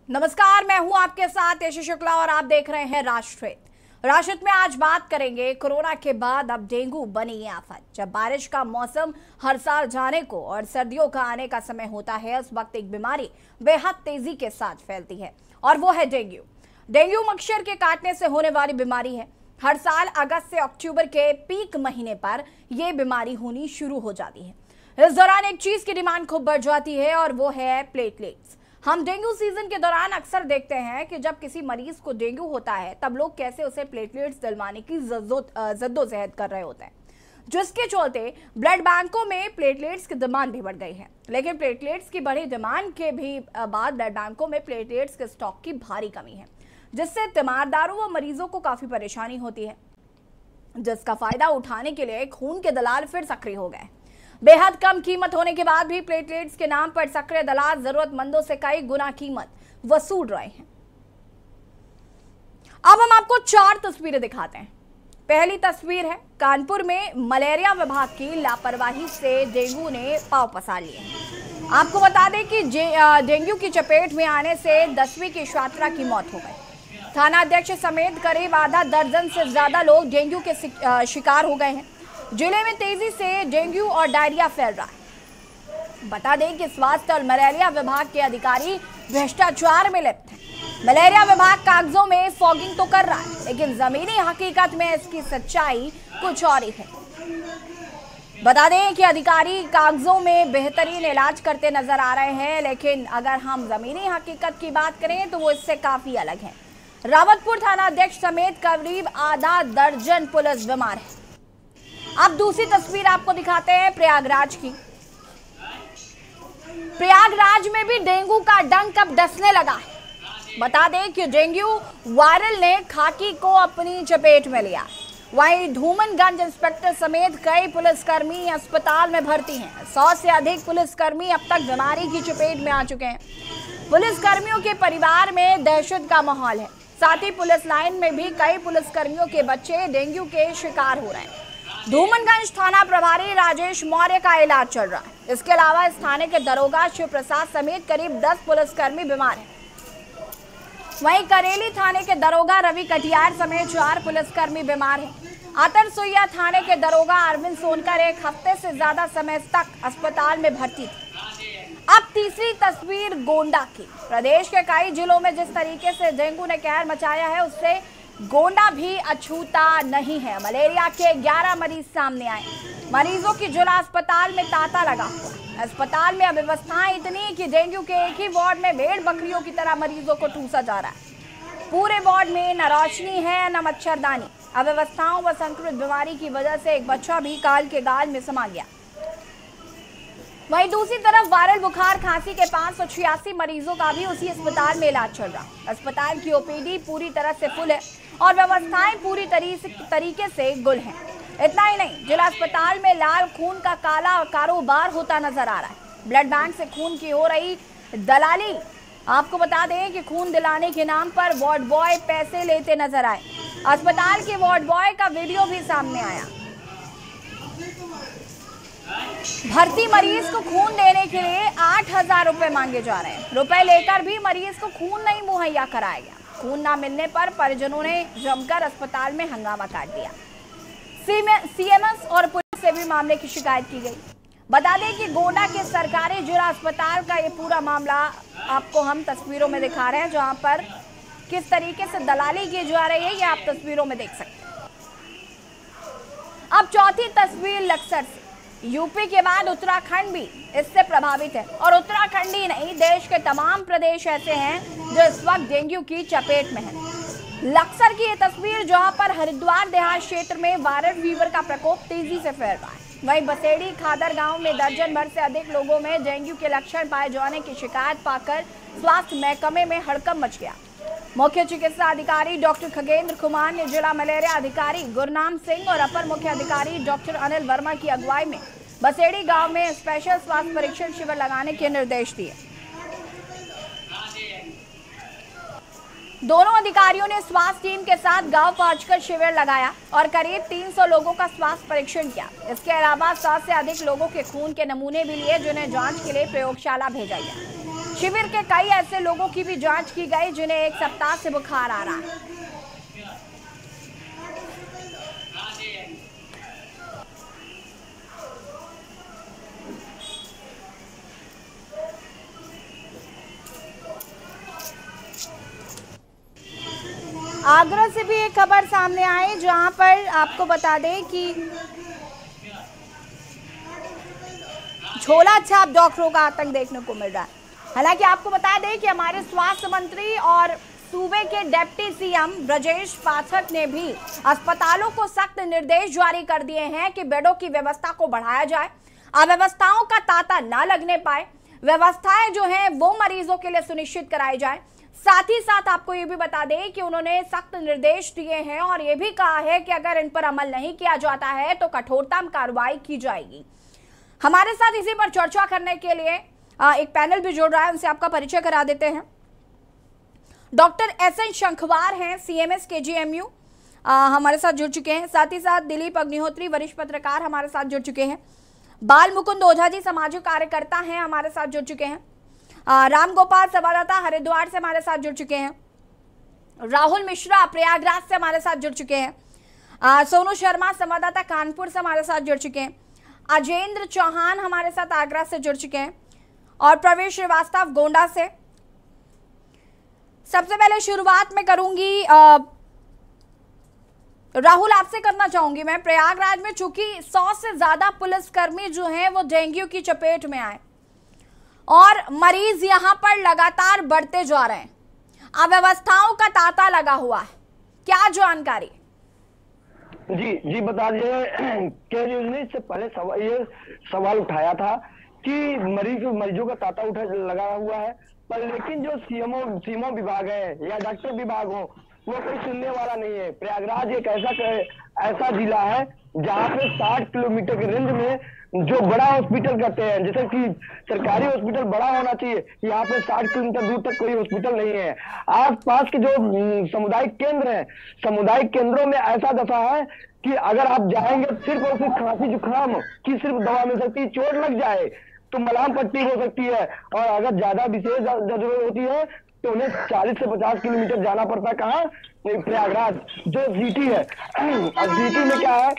नमस्कार, मैं हूं आपके साथ यशी शुक्ला और आप देख रहे हैं राष्ट्रहित में आज बात करेंगे कोरोना के बाद अब डेंगू बनी है आफत। जब बारिश का मौसम हर साल जाने को और सर्दियों का आने का समय होता है, उस वक्त एक बीमारी बेहद तेजी के साथ फैलती है और वो है डेंगू। डेंगू मच्छर के काटने से होने वाली बीमारी है। हर साल अगस्त से अक्टूबर के पीक महीने पर यह बीमारी होनी शुरू हो जाती है। इस दौरान एक चीज की डिमांड खूब बढ़ जाती है और वो है प्लेटलेट्स। हम डेंगू सीजन के दौरान अक्सर देखते हैं कि जब किसी मरीज को डेंगू होता है तब लोग कैसे उसे प्लेटलेट्स दिलवाने की जद्दोजहद कर रहे होते हैं, जिसके चलते ब्लड बैंकों में प्लेटलेट्स की डिमांड भी बढ़ गई है। लेकिन प्लेटलेट्स की बढ़ी डिमांड के भी बाद ब्लड बैंकों में प्लेटलेट्स के स्टॉक की भारी कमी है, जिससे तीमारदारों व मरीजों को काफी परेशानी होती है, जिसका फायदा उठाने के लिए खून के दलाल फिर सक्रिय हो गए। बेहद कम कीमत होने के बाद भी प्लेटलेट्स के नाम पर सक्रिय दलाल जरूरतमंदों से कई गुना कीमत वसूल रहे हैं। अब हम आपको 4 तस्वीरें दिखाते हैं। पहली तस्वीर है कानपुर में मलेरिया विभाग की लापरवाही से डेंगू ने पांव पसार लिए हैं। आपको बता दें कि डेंगू की चपेट में आने से 10वीं की छात्रा की मौत हो गई। थाना अध्यक्ष समेत करीब आधा दर्जन से ज्यादा लोग डेंगू के शिकार हो गए हैं। जिले में तेजी से डेंगू और डायरिया फैल रहा है। बता दें कि स्वास्थ्य और मलेरिया विभाग के अधिकारी भ्रष्टाचार में लिप्त हैं। मलेरिया विभाग कागजों में फॉगिंग तो कर रहा है, लेकिन जमीनी हकीकत में इसकी सच्चाई कुछ और ही है। बता दें कि अधिकारी कागजों में बेहतरीन इलाज करते नजर आ रहे हैं, लेकिन अगर हम जमीनी हकीकत की बात करें तो वो इससे काफी अलग है। रावतपुर थाना अध्यक्ष समेत करीब आधा दर्जन पुलिस बीमार है। अब दूसरी तस्वीर आपको दिखाते हैं प्रयागराज की। प्रयागराज में भी डेंगू का डंक अब डसने लगा है। बता दें कि डेंगू वायरल ने खाकी को अपनी चपेट में लिया। वहीं धूमनगंज इंस्पेक्टर समेत कई पुलिसकर्मी अस्पताल में भर्ती हैं। 100 से अधिक पुलिसकर्मी अब तक बीमारी की चपेट में आ चुके हैं। पुलिसकर्मियों के परिवार में दहशत का माहौल है। साथ ही पुलिस लाइन में भी कई पुलिसकर्मियों के बच्चे डेंगू के शिकार हो रहे हैं। धूमनगंज थाना प्रभारी राजेश मौर्य का इलाज चल रहा है। इसके अलावा इस थाने के दरोगा शिव प्रसाद समेत करीब 10 पुलिसकर्मी बीमार हैं। वहीं करेली थाने के दरोगा रवि कटियार समेत 4 पुलिसकर्मी बीमार हैं। आतरसुइया थाने के दरोगा अरविंद सोनकर एक हफ्ते से ज्यादा समय तक अस्पताल में भर्ती थे। अब तीसरी तस्वीर गोंडा की। प्रदेश के कई जिलों में जिस तरीके से डेंगू ने कहर मचाया है, उससे गोंडा भी अछूता नहीं है। मलेरिया के 11 मरीज सामने आए। मरीजों की जिला अस्पताल में तांता लगा हुआ है। अस्पताल में अव्यवस्थाएं इतनी कि डेंगू के एक ही वार्ड में भेड़ बकरियों की तरह मरीजों को ठूसा जा रहा है। पूरे वार्ड में न रोशनी है न मच्छरदानी। अव्यवस्थाओं व संक्रमित बीमारी की वजह से एक बच्चा भी काल के गाल में समा गया। वहीं दूसरी तरफ वायरल बुखार खांसी के 586 मरीजों का भी उसी अस्पताल में इलाज चल रहा है। अस्पताल की ओपीडी पूरी तरह से फुल है और व्यवस्थाएं पूरी तरीके से गुल हैं। इतना ही नहीं, जिला अस्पताल में लाल खून का काला कारोबार होता नजर आ रहा है। ब्लड बैंक से खून की हो रही दलाली। आपको बता दें कि खून दिलाने के नाम पर वार्ड बॉय पैसे लेते नजर आए। अस्पताल के वार्ड बॉय का वीडियो भी सामने आया। भर्ती मरीज को खून देने के लिए 8000 रुपए मांगे जा रहे हैं। रुपए लेकर भी मरीज को खून नहीं मुहैया कराया गया। खून न मिलने पर परिजनों ने जमकर अस्पताल में हंगामा काट दिया। सीएमएस और पुलिस से भी मामले की शिकायत की गई। बता दें कि गोंडा के सरकारी जिला अस्पताल का ये पूरा मामला आपको हम तस्वीरों में दिखा रहे हैं, जहां पर किस तरीके से दलाली की जा रही है, ये आप तस्वीरों में देख सकते हैं। अब चौथी तस्वीर लक्सर से। यूपी के बाद उत्तराखंड भी इससे प्रभावित है और उत्तराखंड ही नहीं, देश के तमाम प्रदेश ऐसे हैं जो इस वक्त डेंगू की चपेट में हैं। लक्सर की ये तस्वीर, जहां पर हरिद्वार देहात क्षेत्र में वायरल फीवर का प्रकोप तेजी से फैल रहा है। वहीं बसेड़ी खादर गांव में दर्जन भर से अधिक लोगों में डेंगू के लक्षण पाए जाने की शिकायत पाकर स्वास्थ्य महकमे में हड़कंप मच गया। मुख्य चिकित्सा अधिकारी डॉक्टर खगेंद्र कुमार ने जिला मलेरिया अधिकारी गुरनाम सिंह और अपर मुख्य अधिकारी डॉक्टर अनिल वर्मा की अगुवाई में बसेड़ी गांव में स्पेशल स्वास्थ्य परीक्षण शिविर लगाने के निर्देश दिए। दोनों अधिकारियों ने स्वास्थ्य टीम के साथ गांव पहुंचकर शिविर लगाया और करीब 300 लोगों का स्वास्थ्य परीक्षण किया। इसके अलावा 100 से अधिक लोगों के खून के नमूने भी लिए, जिन्हें जांच के लिए प्रयोगशाला भेजा गया। शिविर के कई ऐसे लोगों की भी जांच की गई जिन्हें 1 सप्ताह से बुखार आ रहा है। आगरा से भी एक खबर सामने आई जहां पर आपको बता दें कि झोला छाप डॉक्टरों का आतंक देखने को मिल रहा है। हालांकि आपको बता दें कि हमारे स्वास्थ्य मंत्री और सूबे के डिप्टी सीएम ब्रजेश पाठक ने भी अस्पतालों को सख्त निर्देश जारी कर दिए हैं कि बेडों की व्यवस्था को बढ़ाया जाए, अव्यवस्थाओं का तांता ना लगने पाए, व्यवस्थाएं जो हैं वो मरीजों के लिए सुनिश्चित कराई जाए। साथ ही साथ आपको ये भी बता दें कि उन्होंने सख्त निर्देश दिए हैं और ये भी कहा है कि अगर इन पर अमल नहीं किया जाता है तो कठोरतम कार्रवाई की जाएगी। हमारे साथ इसी पर चर्चा करने के लिए एक पैनल भी जुड़ रहा है, उनसे आपका परिचय करा देते हैं। डॉक्टर SN शंखवार हैं, CMS KGMU हमारे साथ जुड़ चुके हैं। साथ ही साथ दिलीप अग्निहोत्री वरिष्ठ पत्रकार हमारे साथ जुड़ चुके हैं। बाल मुकुंद ओझा जी सामाजिक कार्यकर्ता हैं, हमारे साथ जुड़ चुके हैं। राम गोपाल संवाददाता हरिद्वार से हमारे साथ जुड़ चुके हैं। राहुल मिश्रा प्रयागराज से हमारे साथ जुड़ चुके हैं। सोनू शर्मा संवाददाता कानपुर से हमारे साथ जुड़ चुके हैं। अजेंद्र चौहान हमारे साथ आगरा से जुड़ चुके हैं और प्रवेश श्रीवास्तव गोंडा से। सबसे पहले शुरुआत में करूंगी राहुल, आपसे करना चाहूंगी मैं। प्रयागराज में चूंकि 100 से ज्यादा पुलिसकर्मी जो हैं वो डेंगू की चपेट में आए और मरीज यहां पर लगातार बढ़ते जा रहे हैं, अव्यवस्थाओं का तांता लगा हुआ है, क्या जानकारी? जी बता दीजिए। केजरीवाल ने इससे पहले ये सवाल उठाया था कि मरीजों का तांता लगा हुआ है, पर लेकिन जो सीएमओ विभाग है या डॉक्टर विभाग हो वो कोई सुनने वाला नहीं है। प्रयागराज एक ऐसा जिला है जहाँ पे 60 किलोमीटर के रेंज में जो बड़ा हॉस्पिटल करते हैं, जैसे कि सरकारी हॉस्पिटल बड़ा होना चाहिए, यहाँ पे 60 किलोमीटर दूर तक कोई हॉस्पिटल नहीं है। आसपास के जो सामुदायिक केंद्र हैं, सामुदायिक केंद्रों में ऐसा दशा है कि अगर आप जाएंगे सिर्फ और सिर्फ खांसी जुकाम की सिर्फ दवा मिल सकती है, चोट लग जाए तो मलहम पट्टी हो सकती है, और अगर ज्यादा विशेष जरूरत होती है तो उन्हें 40 से 50 किलोमीटर जाना पड़ता है। कहाँ? प्रयागराज जो सिटी है। अब सिटी में क्या है,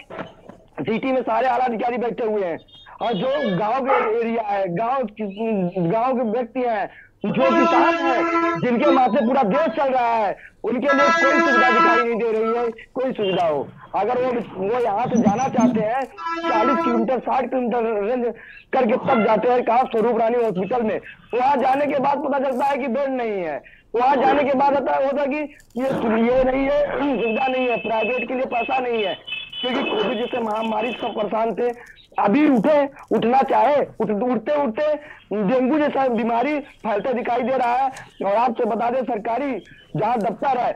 सिटी में सारे आला अधिकारी बैठे हुए हैं और जो गांव के एरिया है, गांव के व्यक्ति हैं, जो किसान है, जिनके माथे पूरा देश चल रहा है, उनके लिए कोई सुविधा दिखाई नहीं दे रही है। कोई सुविधा हो, अगर वो यहाँ से जाना चाहते हैं 40 किलोमीटर 60 किलोमीटर रेंज करके तब जाते हैं कहा स्वरूप रानी हॉस्पिटल में। वहां जाने के बाद पता चलता है कि बेड नहीं है। वहां जाने के बाद होता कि ये नहीं है, सुविधा नहीं है, प्राइवेट के लिए पैसा नहीं है, क्योंकि कोविड जैसे महामारी सब परेशान थे। अभी उठना चाहे उठते डेंगू जैसा बीमारी फैलता दिखाई दे रहा है। और आपसे बता दें, सरकारी जहाँ दफ्तर है,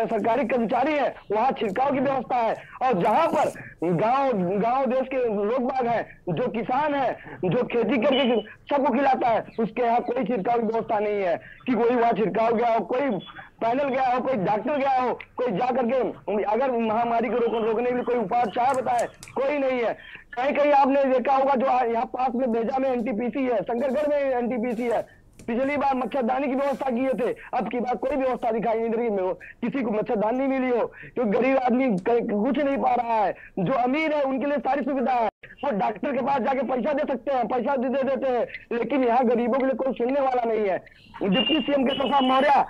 सरकारी कर्मचारी है, वहाँ छिड़काव की व्यवस्था है, और जहाँ पर गांव देश के लोग बाग हैं, जो किसान है, जो खेती करके सबको खिलाता है, उसके यहाँ कोई छिड़काव की व्यवस्था नहीं है कि कोई वहाँ छिड़काव गया हो, कोई पैनल गया हो, कोई डॉक्टर गया हो, कोई जा करके अगर महामारी को रोकने के लिए कोई उपाय चाहे बताए, कोई नहीं है। कहीं आपने देखा होगा जो यहाँ पास में भेजा में NTPC है, शंकरगढ़ में NTPC है, पिछली बार मच्छरदानी की व्यवस्था किए थे, अब की बार कोई व्यवस्था दिखाई नहीं दे रही, किसी को मच्छरदानी नहीं मिली हो, क्योंकि गरीब आदमी कुछ नहीं पा रहा है। जो अमीर है उनके लिए सारी सुविधा है, वो डॉक्टर के पास जाके पैसा दे सकते हैं, पैसा दे देते हैं, लेकिन यहाँ गरीबों के लिए कोई सुनने वाला नहीं है। डिप्टी सीएम के साथ मौर्य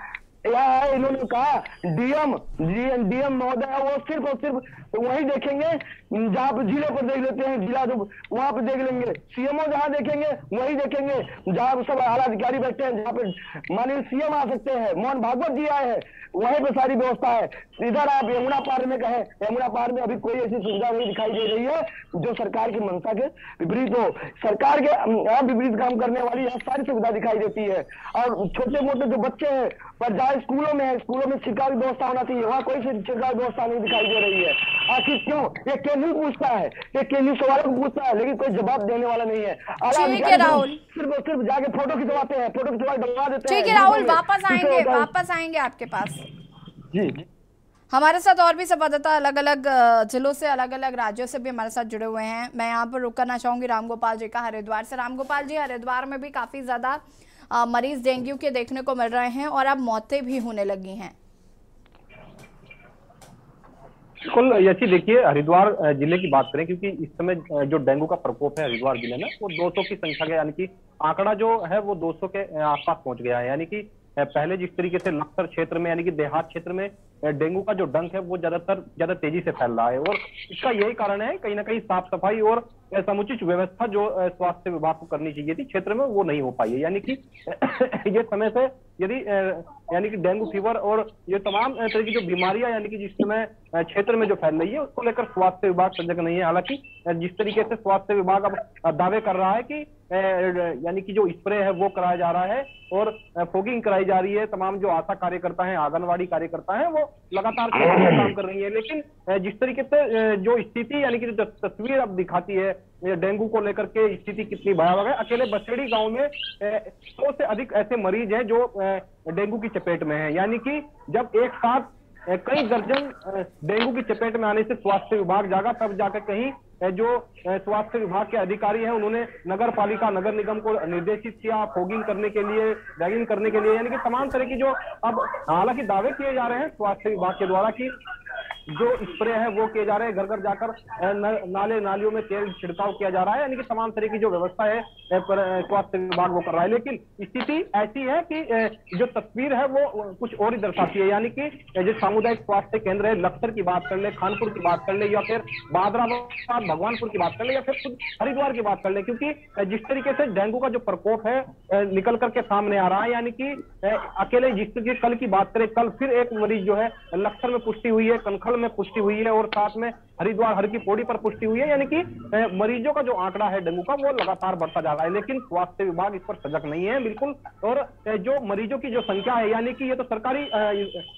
यहाँ है, इन्होंने कहा डीएम महोदय वो सिर्फ और सिर्फ वही देखेंगे जहाँ पे जिले पर देख लेते हैं, जिला तो वहां पे देख लेंगे, सीएमओ जहाँ देखेंगे वही देखेंगे जहाँ पे सब आला अधिकारी बैठे हैं, जहाँ पे माननीय सीएम आ सकते हैं, मोहन भागवत जी आए हैं, वहीं पे सारी व्यवस्था है। इधर आप यमुना पार में कहें, यमुना पार में अभी कोई ऐसी सुविधा नहीं दिखाई दे रही है जो सरकार की मंशा के विपरीत हो। सरकार के विपरीत काम करने वाली यहाँ सारी सुविधा दिखाई देती है। और छोटे मोटे जो बच्चे हैं पर जहाँ स्कूलों में है, स्कूलों में छिड़काव की व्यवस्था होना चाहिए, वहाँ कोई छिड़काव व्यवस्था नहीं दिखाई दे रही है। आखिर क्यों? ये केंद्र पूछता है, ये केंद्र सवालों को पूछता है, लेकिन कोई जवाब देने वाला नहीं है। ठीक है राहुल, सिर्फ जाके फोटो खिंचवाते हैं, फोटो खिंचवा डलवा देते हैं। ठीक है राहुल, वापस आएंगे आपके पास। जी हमारे साथ और भी संवाददाता अलग अलग जिलों से, अलग अलग राज्यों से भी हमारे साथ जुड़े हुए हैं। मैं यहाँ पर रुक करना चाहूंगी राम गोपाल जी का हरिद्वार से। राम गोपाल जी, हरिद्वार में भी काफी ज्यादा मरीज डेंगू के देखने को मिल रहे हैं और अब मौतें भी होने लगी हैं। बिल्कुल यशी, देखिए हरिद्वार जिले की बात करें, क्योंकि इस समय जो डेंगू का प्रकोप है हरिद्वार जिले में वो 200 की संख्या के, यानी कि आंकड़ा जो है वो 200 के आसपास पहुंच गया है। यानी कि पहले जिस तरीके से लखसर क्षेत्र में यानी कि देहात क्षेत्र में डेंगू का जो डंक है वो ज्यादा तेजी से फैल रहा है, और इसका यही कारण है कहीं ना कहीं साफ सफाई और समुचित व्यवस्था जो स्वास्थ्य विभाग को करनी चाहिए थी क्षेत्र में वो नहीं हो पाई है। यानी कि ये समय से यदि यानी कि डेंगू फीवर और ये तमाम तरह की जो बीमारियां यानी कि जिस समय क्षेत्र में जो फैल रही है उसको लेकर स्वास्थ्य विभाग सजग नहीं है। हालांकि जिस तरीके से स्वास्थ्य विभाग अब दावे कर रहा है कि यानी कि जो स्प्रे है वो कराया जा रहा है और फॉगिंग कराई जा रही है, तमाम जो आशा कार्यकर्ता हैं, आंगनवाड़ी कार्यकर्ता हैं वो लगातार काम कर रही है, लेकिन जिस तरीके से जो स्थिति यानी कि जो तस्वीर अब दिखाती है डेंगू को लेकर के स्थिति कितनी भयावह है। अकेले बसेड़ी गांव में 100 से अधिक ऐसे मरीज हैं जो डेंगू की चपेट में हैं। यानी कि जब एक साथ कई दर्जन डेंगू की चपेट में आने से स्वास्थ्य विभाग जागा, तब जाकर कहीं जो स्वास्थ्य विभाग के अधिकारी हैं उन्होंने नगर पालिका नगर निगम को निर्देशित किया फॉगिंग करने के लिए, रैगिंग करने के लिए, यानी कि तमाम तरह की जो अब हालांकि दावे किए जा रहे हैं स्वास्थ्य विभाग के द्वारा कि जो स्प्रे है वो किए जा रहे हैं, घर घर जाकर नाले नालियों में तेल छिड़काव किया जा रहा है, यानी कि तमाम तरह की जो व्यवस्था है स्वास्थ्य विभाग वो कर रहा है। लेकिन स्थिति ऐसी है कि जो तस्वीर है वो कुछ और ही दर्शाती है। यानी कि जो सामुदायिक स्वास्थ्य केंद्र है लखसर की बात कर ले, खानपुर की बात कर ले, या फिर बादराबाद भगवानपुर की बात कर ले, या फिर खुद हरिद्वार की बात कर ले, क्योंकि जिस तरीके से डेंगू का जो प्रकोप है निकल करके सामने आ रहा है, यानी कि अकेले जिस तरीके कल की बात करें, कल फिर एक मरीज जो है लखसर में पुष्टि हुई है, कनखल में पुष्टि हुई है और साथ में हरिद्वार हर की पौड़ी पर पुष्टि हुई है। यानी कि मरीजों का जो आंकड़ा है डेंगू का वो लगातार बढ़ता जा रहा है, लेकिन स्वास्थ्य विभाग इस पर सजग नहीं है बिल्कुल। और जो मरीजों की जो संख्या है, यानी कि ये तो सरकारी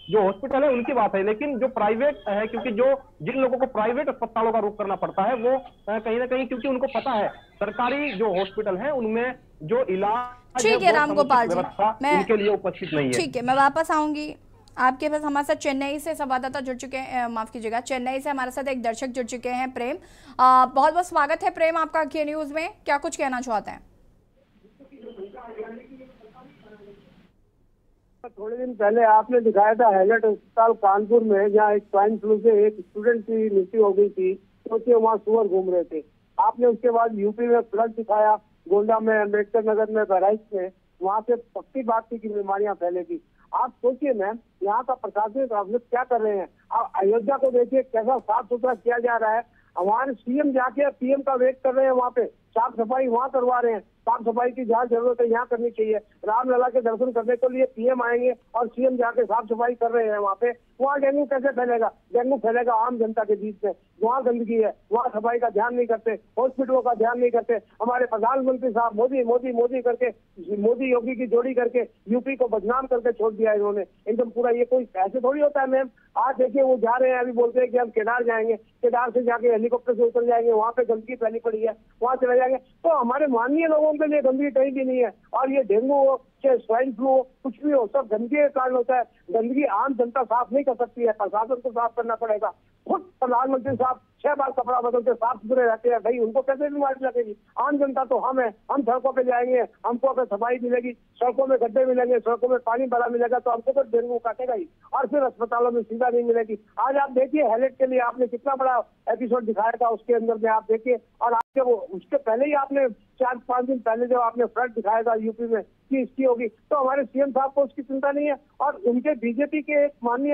जो हॉस्पिटल है उनकी बात है, लेकिन जो प्राइवेट है, क्योंकि जो जिन लोगों को प्राइवेट अस्पतालों का रुख करना पड़ता है वो कहीं ना कहीं क्योंकि उनको पता है सरकारी जो हॉस्पिटल है उनमें जो इलाज ठीक है रामगोपाल जी, मैं उनके लिए उपस्थित नहीं है। ठीक है, मैं वापस आऊंगी आपके पास। हमारे साथ चेन्नई से संवाददाता जुड़ चुके हैं, माफ कीजिएगा, चेन्नई से हमारे साथ एक दर्शक जुड़ चुके हैं, प्रेम। बहुत बहुत स्वागत है प्रेम आपका के न्यूज में, क्या कुछ कहना चाहते हैं? थोड़े दिन पहले आपने दिखाया था हैलट अस्पताल कानपुर में, जहाँ एक स्वाइन फ्लू से एक स्टूडेंट की मृत्यु हो गई थी, क्योंकि वहाँ सुअर घूम रहे थे। आपने उसके बाद यूपी में फ्लड दिखाया, गोंडा में, अम्बेडकर नगर में, बहराइच में, वहाँ से पक्की बात थी कि बीमारियां फैलेगी। आप सोचिए मैम, यहाँ का प्रशासनिक ऑफिस क्या कर रहे हैं। आप अयोध्या को देखिए कैसा साफ सुथरा किया जा रहा है। हमारे सीएम जाके पीएम का वेट कर रहे हैं, वहाँ पे साफ सफाई वहाँ करवा रहे हैं। साफ सफाई की जहाँ जरूरत है यहाँ करनी चाहिए। रामलला के दर्शन करने के लिए पीएम आएंगे और सीएम जाके साफ सफाई कर रहे हैं वहाँ पे। वहाँ डेंगू कैसे फैलेगा? डेंगू फैलेगा आम जनता के बीच में। वहाँ गंदगी है, वहाँ सफाई का ध्यान नहीं करते, हॉस्पिटलों का ध्यान नहीं करते। हमारे प्रधानमंत्री साहब मोदी मोदी मोदी करके, मोदी योगी की जोड़ी करके यूपी को बदनाम करके छोड़ दिया इन्होंने एकदम पूरा। ये कोई ऐसे थोड़ी होता है मैम। आज देखिए वो जा रहे हैं, अभी बोलते हैं कि हम केदार जाएंगे, केदार से जाके हेलीकॉप्टर से उतर जाएंगे, वहाँ पे गंदगी फैली पड़ी है, वहाँ चले जाएंगे। तो हमारे माननीय लोगों के लिए गंदगी कहीं भी नहीं है। और ये डेंगू हो चाहे स्वाइन फ्लू हो, कुछ भी हो, सब गंदगी के कारण होता है। गंदगी आम जनता साफ नहीं कर सकती है, प्रशासन को साफ करना पड़ेगा। खुद प्रधानमंत्री साहब 6 बार कपड़ा बदलते साफ सुथरे रहते हैं, भाई उनको कैसे बीमारी लगेगी? आम जनता तो हम है, हम सड़कों पे जाएंगे, हमको अगर सफाई मिलेगी, सड़कों में गड्ढे मिलेंगे, सड़कों में पानी भरा मिलेगा तो हमको तो डेंगू काटेगा ही, और फिर अस्पतालों में सुविधा नहीं मिलेगी। आज आप देखिए हैलेट के लिए आपने कितना बड़ा एपिसोड दिखाया था, उसके अंदर में आप देखिए। और आपके वो उसके पहले ही आपने 4-5 दिन पहले जब आपने फ्लड दिखाया था यूपी में कि इसकी होगी, तो हमारे सीएम साहब को उसकी चिंता नहीं है। और उनके बीजेपी के एक माननीय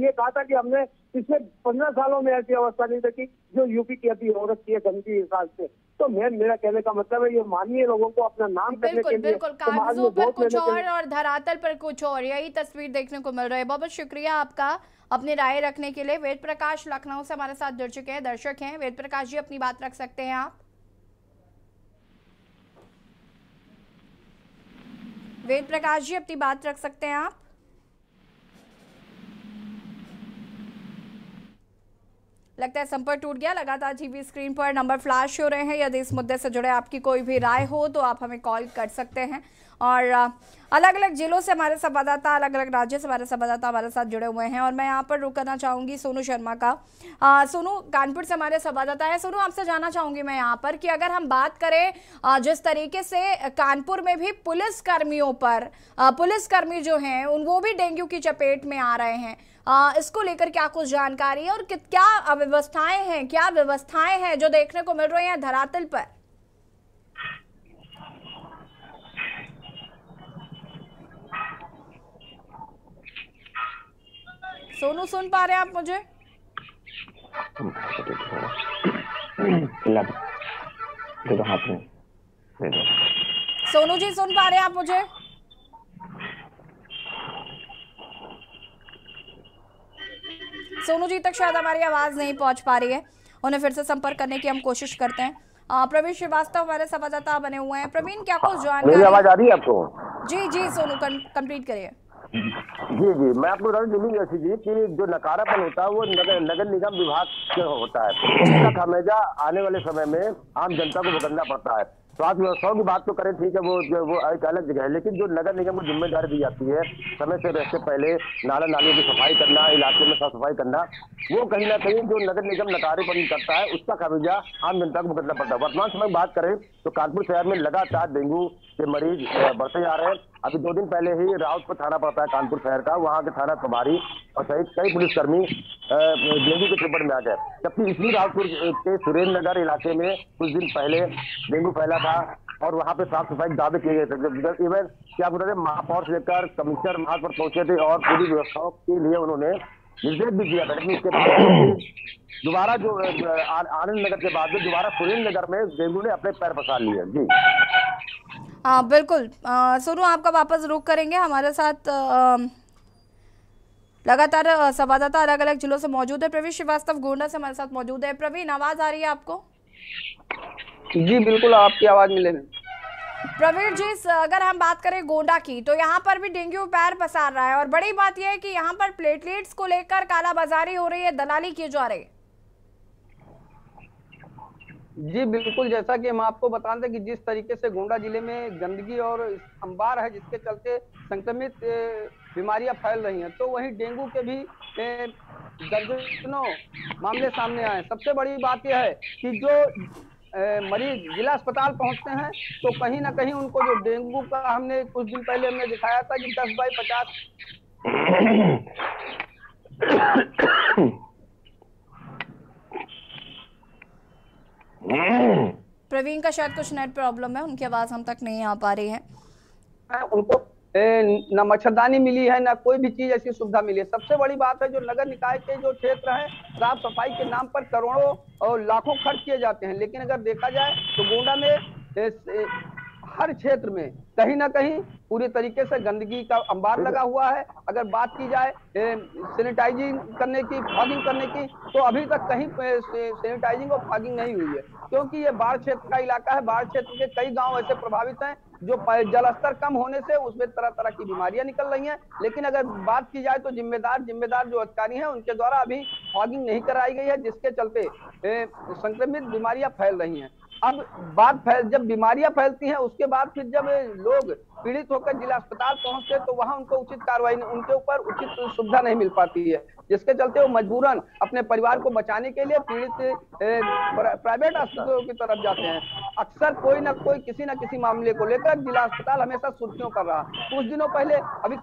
ये कहा था कि हमने पिछले 15 सालों में ऐसी अवस्था नहीं देखी जो यूपी की अभी हो रखी है गंदगी के हिसाब से। तो मेरा कहने का मतलब है ये माननीय लोगों को अपना नाम करने के लिए बिल्कुल कागजों पर कुछ और धरातल पर कुछ और, यही तस्वीर देखने को मिल रही है। बहुत बहुत शुक्रिया आपका अपनी राय रखने के लिए। वेद प्रकाश लखनऊ से हमारे साथ जुड़ चुके हैं, दर्शक हैं। वेद प्रकाश जी अपनी बात रख सकते हैं आप। वेद प्रकाश जी अपनी बात रख सकते हैं आप। लगता है संपर्क टूट गया। लगातार टीवी स्क्रीन पर नंबर फ्लैश हो रहे हैं। यदि इस मुद्दे से जुड़े आपकी कोई भी राय हो तो आप हमें कॉल कर सकते हैं। और अलग अलग जिलों से हमारे संवाददाता, अलग अलग राज्य से हमारे संवाददाता हमारे साथ जुड़े हुए हैं और मैं यहाँ पर रुक करना चाहूँगी सोनू शर्मा का। सोनू, कानपुर से हमारे संवाददाता है। सोनू, आपसे जानना चाहूँगी मैं यहाँ पर कि अगर हम बात करें जिस तरीके से कानपुर में भी पुलिसकर्मी जो हैं वो भी डेंगू की चपेट में आ रहे हैं, इसको लेकर क्या कुछ जानकारी है और क्या व्यवस्थाएं हैं जो देखने को मिल रही हैं धरातल पर? सोनू, सुन पा रहे हैं आप मुझे? सोनू जी, सुन पा रहे हैं आप मुझे? सोनू जी तक शायद हमारी आवाज नहीं पहुंच पा रही है, उन्हें फिर से संपर्क करने की हम कोशिश करते हैं। प्रवीण श्रीवास्तव हमारे संवाददाता बने हुए हैं। प्रवीण, क्या कुछ जानकारी? मेरी आवाज आ रही है आपको? जी सोनू, कंप्लीट करिए। जी, मैं आपको बता दूं दिल्ली जैसी जी कि जो नकारापन होता है वो नगर निगम विभाग से होता है। इसका खामियाजा आने वाले समय में आम जनता को भुगतना पड़ता है। स्वास्थ्य व्यवस्थाओं की बात तो करें, ठीक है, वो एक अलग जगह है, लेकिन जो नगर निगम को जिम्मेदारी दी जाती है समय से रहते पहले नाला नालियों की सफाई करना, इलाके में साफ सफाई करना, वो कहीं ना कहीं जो नगर निगम नकारेपन करता है उसका खामियाजा आम जनता को भुगतना पड़ता है। वर्तमान समय में बात करें तो कानपुर शहर में लगातार डेंगू के मरीज बढ़ते जा रहे हैं। अभी 2 दिन पहले ही रावतपुर थाना पड़ता है कानपुर शहर का, वहाँ के थाना प्रभारी और सहित कई पुलिसकर्मी डेंगू के चपेट में आ गए। जबकि इसी रावतपुर के सुरेंद्र नगर इलाके में कुछ दिन पहले डेंगू फैला था और वहाँ पे साफ सफाई दावे किए गए थे। इवन क्या बता दें, महापौर से लेकर कमिश्नर वहां पर पहुंचे थे और पूरी व्यवस्थाओं के लिए उन्होंने निर्देश भी दिया था। लेकिन इसके बाद दोबारा जो आनंद नगर के बाद दोबारा सुरेंद्र नगर में डेंगू ने अपने पैर पसार लिए। जी बिल्कुल। सोनू, आपका वापस रुक करेंगे। हमारे साथ लगातार संवाददाता अलग अलग जिलों से मौजूद है। प्रवीण श्रीवास्तव गोंडा से हमारे साथ मौजूद है। प्रवीण, आवाज आ रही है आपको? जी बिल्कुल, आपकी आवाज मिलेगी। प्रवीण जी, अगर हम बात करें गोंडा की तो यहाँ पर भी डेंगू पैर पसार रहा है और बड़ी बात यह है कि यहाँ पर प्लेटलेट्स को लेकर कालाबाजारी हो रही है, दलाली की जा रही है। जी बिल्कुल, जैसा कि हम आपको बता दें कि जिस तरीके से गोंडा जिले में गंदगी और अंबार है जिसके चलते संक्रमित बीमारियां फैल रही हैं, तो वहीं डेंगू के भी दर्जनों मामले सामने आए। सबसे बड़ी बात यह है कि जो मरीज जिला अस्पताल पहुंचते हैं तो कहीं ना कहीं उनको जो डेंगू का हमने कुछ दिन पहले हमने दिखाया था कि 10/50 प्रवीण का शायद कुछ नेट प्रॉब्लम है, उनकी आवाज हम तक नहीं आ पा रही है। उनको न मच्छरदानी मिली है, ना कोई भी चीज ऐसी सुविधा मिली है। सबसे बड़ी बात है जो नगर निकाय के जो क्षेत्र है, साफ सफाई के नाम पर करोड़ों और लाखों खर्च किए जाते हैं, लेकिन अगर देखा जाए तो गोंडा में हर क्षेत्र में कहीं ना कहीं पूरी तरीके से गंदगी का अंबार लगा हुआ है। अगर बात की जाए सैनिटाइजिंग करने की, फॉगिंग करने की, तो अभी तक कहीं सैनिटाइजिंग और फॉगिंग नहीं हुई है, क्योंकि ये बाढ़ क्षेत्र का इलाका है। बाढ़ क्षेत्र के कई गांव ऐसे प्रभावित हैं जो जलस्तर कम होने से उसमें तरह तरह की बीमारियां निकल रही हैं। लेकिन अगर बात की जाए तो जिम्मेदार जो अधिकारी हैं उनके द्वारा अभी फॉगिंग नहीं कराई गई है, जिसके चलते संक्रमित बीमारियां फैल रही हैं। अब जब बीमारियां फैलती हैं उसके बाद फिर जब लोग पीड़ित होकर जिला अस्पताल पहुंचते तो वहां उनको उचित कार्रवाई, उनके ऊपर उचित सुविधा नहीं मिल पाती है, जिसके चलते वो मजबूरन अपने परिवार को बचाने के लिए पीड़ित प्राइवेट अस्पतालों की तरफ जाते हैं। अक्सर कोई ना कोई किसी न किसी मामले को लेकर जिला अस्पताल हमेशा सुर्खियों कर रहा। कुछ दिनों पहले अभी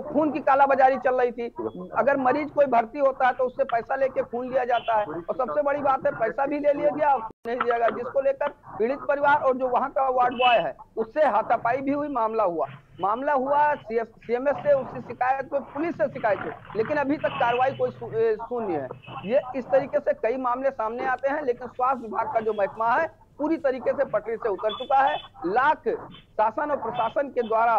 खून की कालाबाजारी चल रही थी। अगर मरीज कोई भर्ती होता है तो उससे पैसा लेके खून लिया जाता है, और सबसे बड़ी बात है पैसा भी ले लिया गया, नहीं दिया गया, जिसको लेकर पीड़ित परिवार और जो वहां का वार्ड बॉय है उससे हाथापाई भी हुई। मामला हुआ सीएमएस से, उसकी शिकायत को पुलिस से शिकायत हुई, लेकिन अभी तक कार्रवाई कोई शून्य है। ये इस तरीके से कई मामले सामने आते हैं, लेकिन स्वास्थ्य विभाग का जो महकमा है पूरी तरीके से पटरी से उतर चुका है। लाख शासन और प्रशासन के द्वारा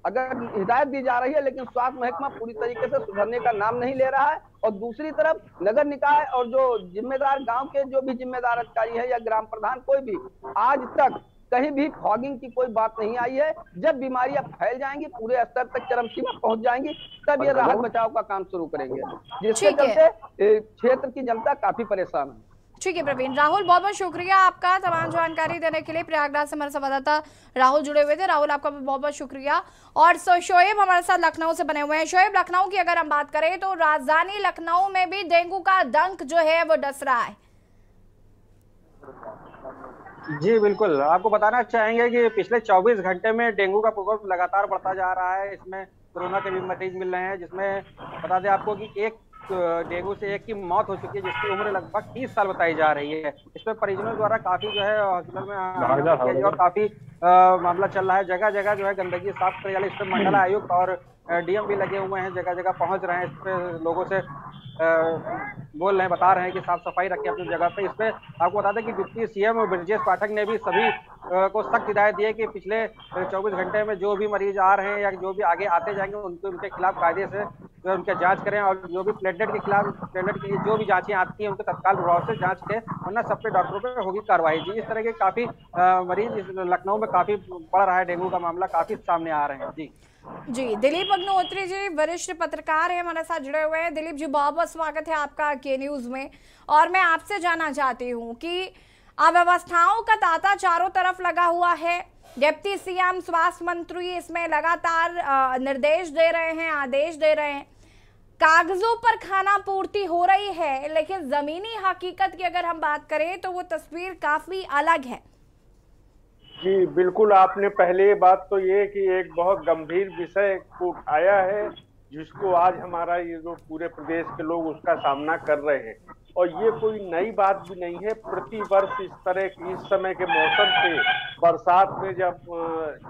अगर हिदायत दी जा रही है, लेकिन स्वास्थ्य महकमा पूरी तरीके से सुधरने का नाम नहीं ले रहा है। और दूसरी तरफ नगर निकाय और जो जिम्मेदार गांव के जो भी जिम्मेदार अधिकारी है या ग्राम प्रधान, कोई भी आज तक कहीं भी फॉगिंग की कोई बात नहीं आई है। जब बीमारियां फैल जाएंगी, पूरे स्तर तक चरम सीमा पहुंच जाएंगी, तब ये राहत बचाव का काम शुरू करेंगे, जिसके ठीक है। चलते क्षेत्र की जनता काफी परेशान है। ठीक है प्रवीण। राहुल, बहुत बहुत शुक्रिया आपका तमाम जानकारी देने के लिए। प्रयागराज से हमारे संवाददाता राहुल जुड़े हुए थे। राहुल, आपका बहुत बहुत शुक्रिया। और शोएब हमारे साथ लखनऊ से बने हुए हैं। शोएब, लखनऊ की अगर हम बात करें तो राजधानी लखनऊ में भी डेंगू का डंक जो है वो डस रहा है। जी बिल्कुल, आपको बताना चाहेंगे कि पिछले 24 घंटे में डेंगू का प्रकोप लगातार बढ़ता जा रहा है। इसमें कोरोना के भी मरीज मिल रहे हैं, जिसमें बता दें आपको कि एक डेंगू से एक की मौत हो चुकी है, जिसकी उम्र लगभग 30 साल बताई जा रही है। इसमें परिजनों द्वारा काफी जो है हॉस्पिटल में और काफी मामला चल रहा है। जगह जगह जो है गंदगी साफ करने वाले इस पर मंडल आयुक्त और डीएम भी लगे हुए हैं, जगह जगह पहुंच रहे हैं, इस पे लोगों से बोल रहे हैं, बता रहे हैं कि साफ सफाई रखें अपनी जगह पे। इसमें आपको बता दें कि डिप्टी सीएम ब्रजेश पाठक ने भी सभी को सख्त हिदायत दी है कि पिछले 24 घंटे में जो भी मरीज आ रहे हैं या जो भी आगे आते जाएंगे उनके खिलाफ कायदे से उनका जांच करें, और जो भी प्लेटलेट के लिए जो भी जांचें आती हैं उनको तत्काल प्रभाव से जांच करें, वरना सब पे डॉक्टरों पे होगी कार्रवाई। जी, इस तरह के काफी मरीज लखनऊ में काफी बढ़ रहा है, डेंगू का मामला काफी सामने आ रहे हैं। जी, दिलीप अग्निहोत्री जी वरिष्ठ पत्रकार है, हमारे साथ जुड़े हुए हैं। दिलीप जी, बहुत बहुत स्वागत है आपका के न्यूज में। और मैं आपसे जानना चाहती हूँ कि अव्यवस्थाओं का तांता चारों तरफ लगा हुआ है। डिप्टी सीएम, स्वास्थ्य मंत्री इसमें लगातार निर्देश दे रहे हैं, आदेश दे रहे हैं। कागजों पर खाना पूर्ति हो रही है, लेकिन जमीनी हकीकत की अगर हम बात करें तो वो तस्वीर काफी अलग है। जी बिल्कुल, आपने पहले बात तो ये कि एक बहुत गंभीर विषय को उठाया है, जिसको आज हमारा ये जो पूरे प्रदेश के लोग उसका सामना कर रहे हैं। और ये कोई नई बात भी नहीं है। प्रति वर्ष इस तरह की इस समय के मौसम से बरसात में जब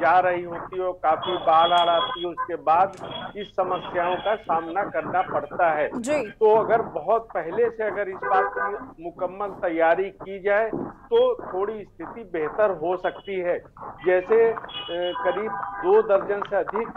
जा रही होती है और काफी बाढ़ आ आती है, उसके बाद इस समस्याओं का सामना करना पड़ता है। तो अगर बहुत पहले से अगर इस बात की मुकम्मल तैयारी की जाए तो थोड़ी स्थिति बेहतर हो सकती है। जैसे करीब 2 दर्जन से अधिक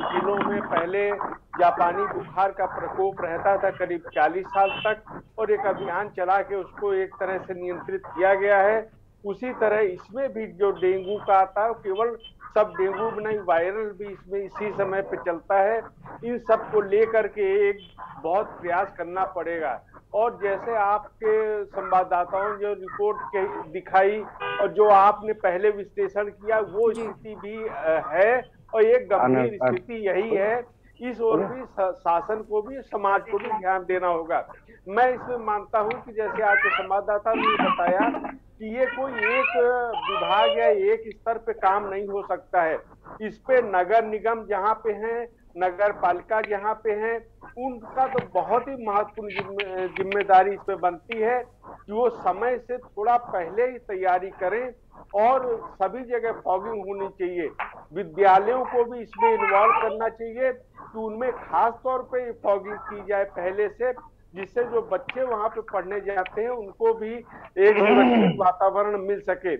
जिलों में पहले जापानी बुखार का प्रकोप रहता था करीब 40 साल तक, और एक अभियान चला के उसको एक तरह से नियंत्रित किया गया है। उसी तरह इसमें भी जो डेंगू का आता है, केवल सब डेंगू भी नहीं, वायरल भी इसमें इसी समय पे चलता है। इन सब को लेकर के एक बहुत प्रयास करना पड़ेगा। और जैसे आपके संवाददाताओं ने जो रिपोर्ट दिखाई और जो आपने पहले विश्लेषण किया, वो स्थिति भी है और एक गंभीर स्थिति यही है। इस ओर भी शासन को भी, समाज को भी ध्यान देना होगा। मैं इसमें मानता हूं कि जैसे आपके संवाददाता ने बताया कि ये कोई एक विभाग या एक स्तर पे काम नहीं हो सकता है। इस पे नगर निगम जहाँ पे हैं, नगर पालिका जहाँ पे हैं, उनका तो बहुत ही महत्वपूर्ण जिम्मेदारी इस पे बनती है कि वो समय से थोड़ा पहले ही तैयारी करें। और सभी जगह फॉगिंग होनी चाहिए। विद्यालयों को भी इसमें इन्वॉल्व करना चाहिए कि उनमें खास तौर पे फॉगिंग की जाए पहले से, जिससे जो बच्चे वहां पे पढ़ने जाते हैं उनको भी एक सुरक्षित वातावरण मिल सके।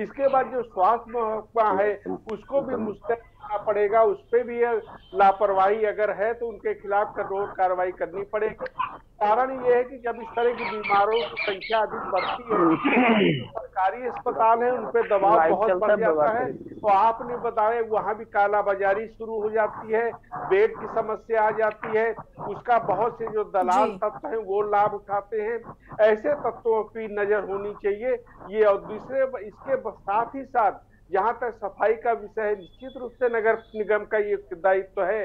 इसके बाद जो स्वास्थ्य महकमा है उसको भी मुस्तैद करना पड़ेगा। उस पर भी लापरवाही अगर है तो उनके खिलाफ कठोर कार्रवाई करनी पड़ेगी। कारण ये है कि जब इस तरह की बीमारों की संख्या अधिक बढ़ती है, सरकारी अस्पताल है उन पे दबाव बहुत बढ़ जाता है। तो आपने बताया वहां भी कालाबाजारी शुरू हो जाती है, बेड की समस्या आ जाती है, उसका बहुत से जो दलाल तत्व हैं वो लाभ उठाते हैं। ऐसे तत्वों की नजर होनी चाहिए ये। और दूसरे इसके साथ ही साथ जहां तक सफाई का विषय है, निश्चित रूप से नगर निगम का ये दायित्व है,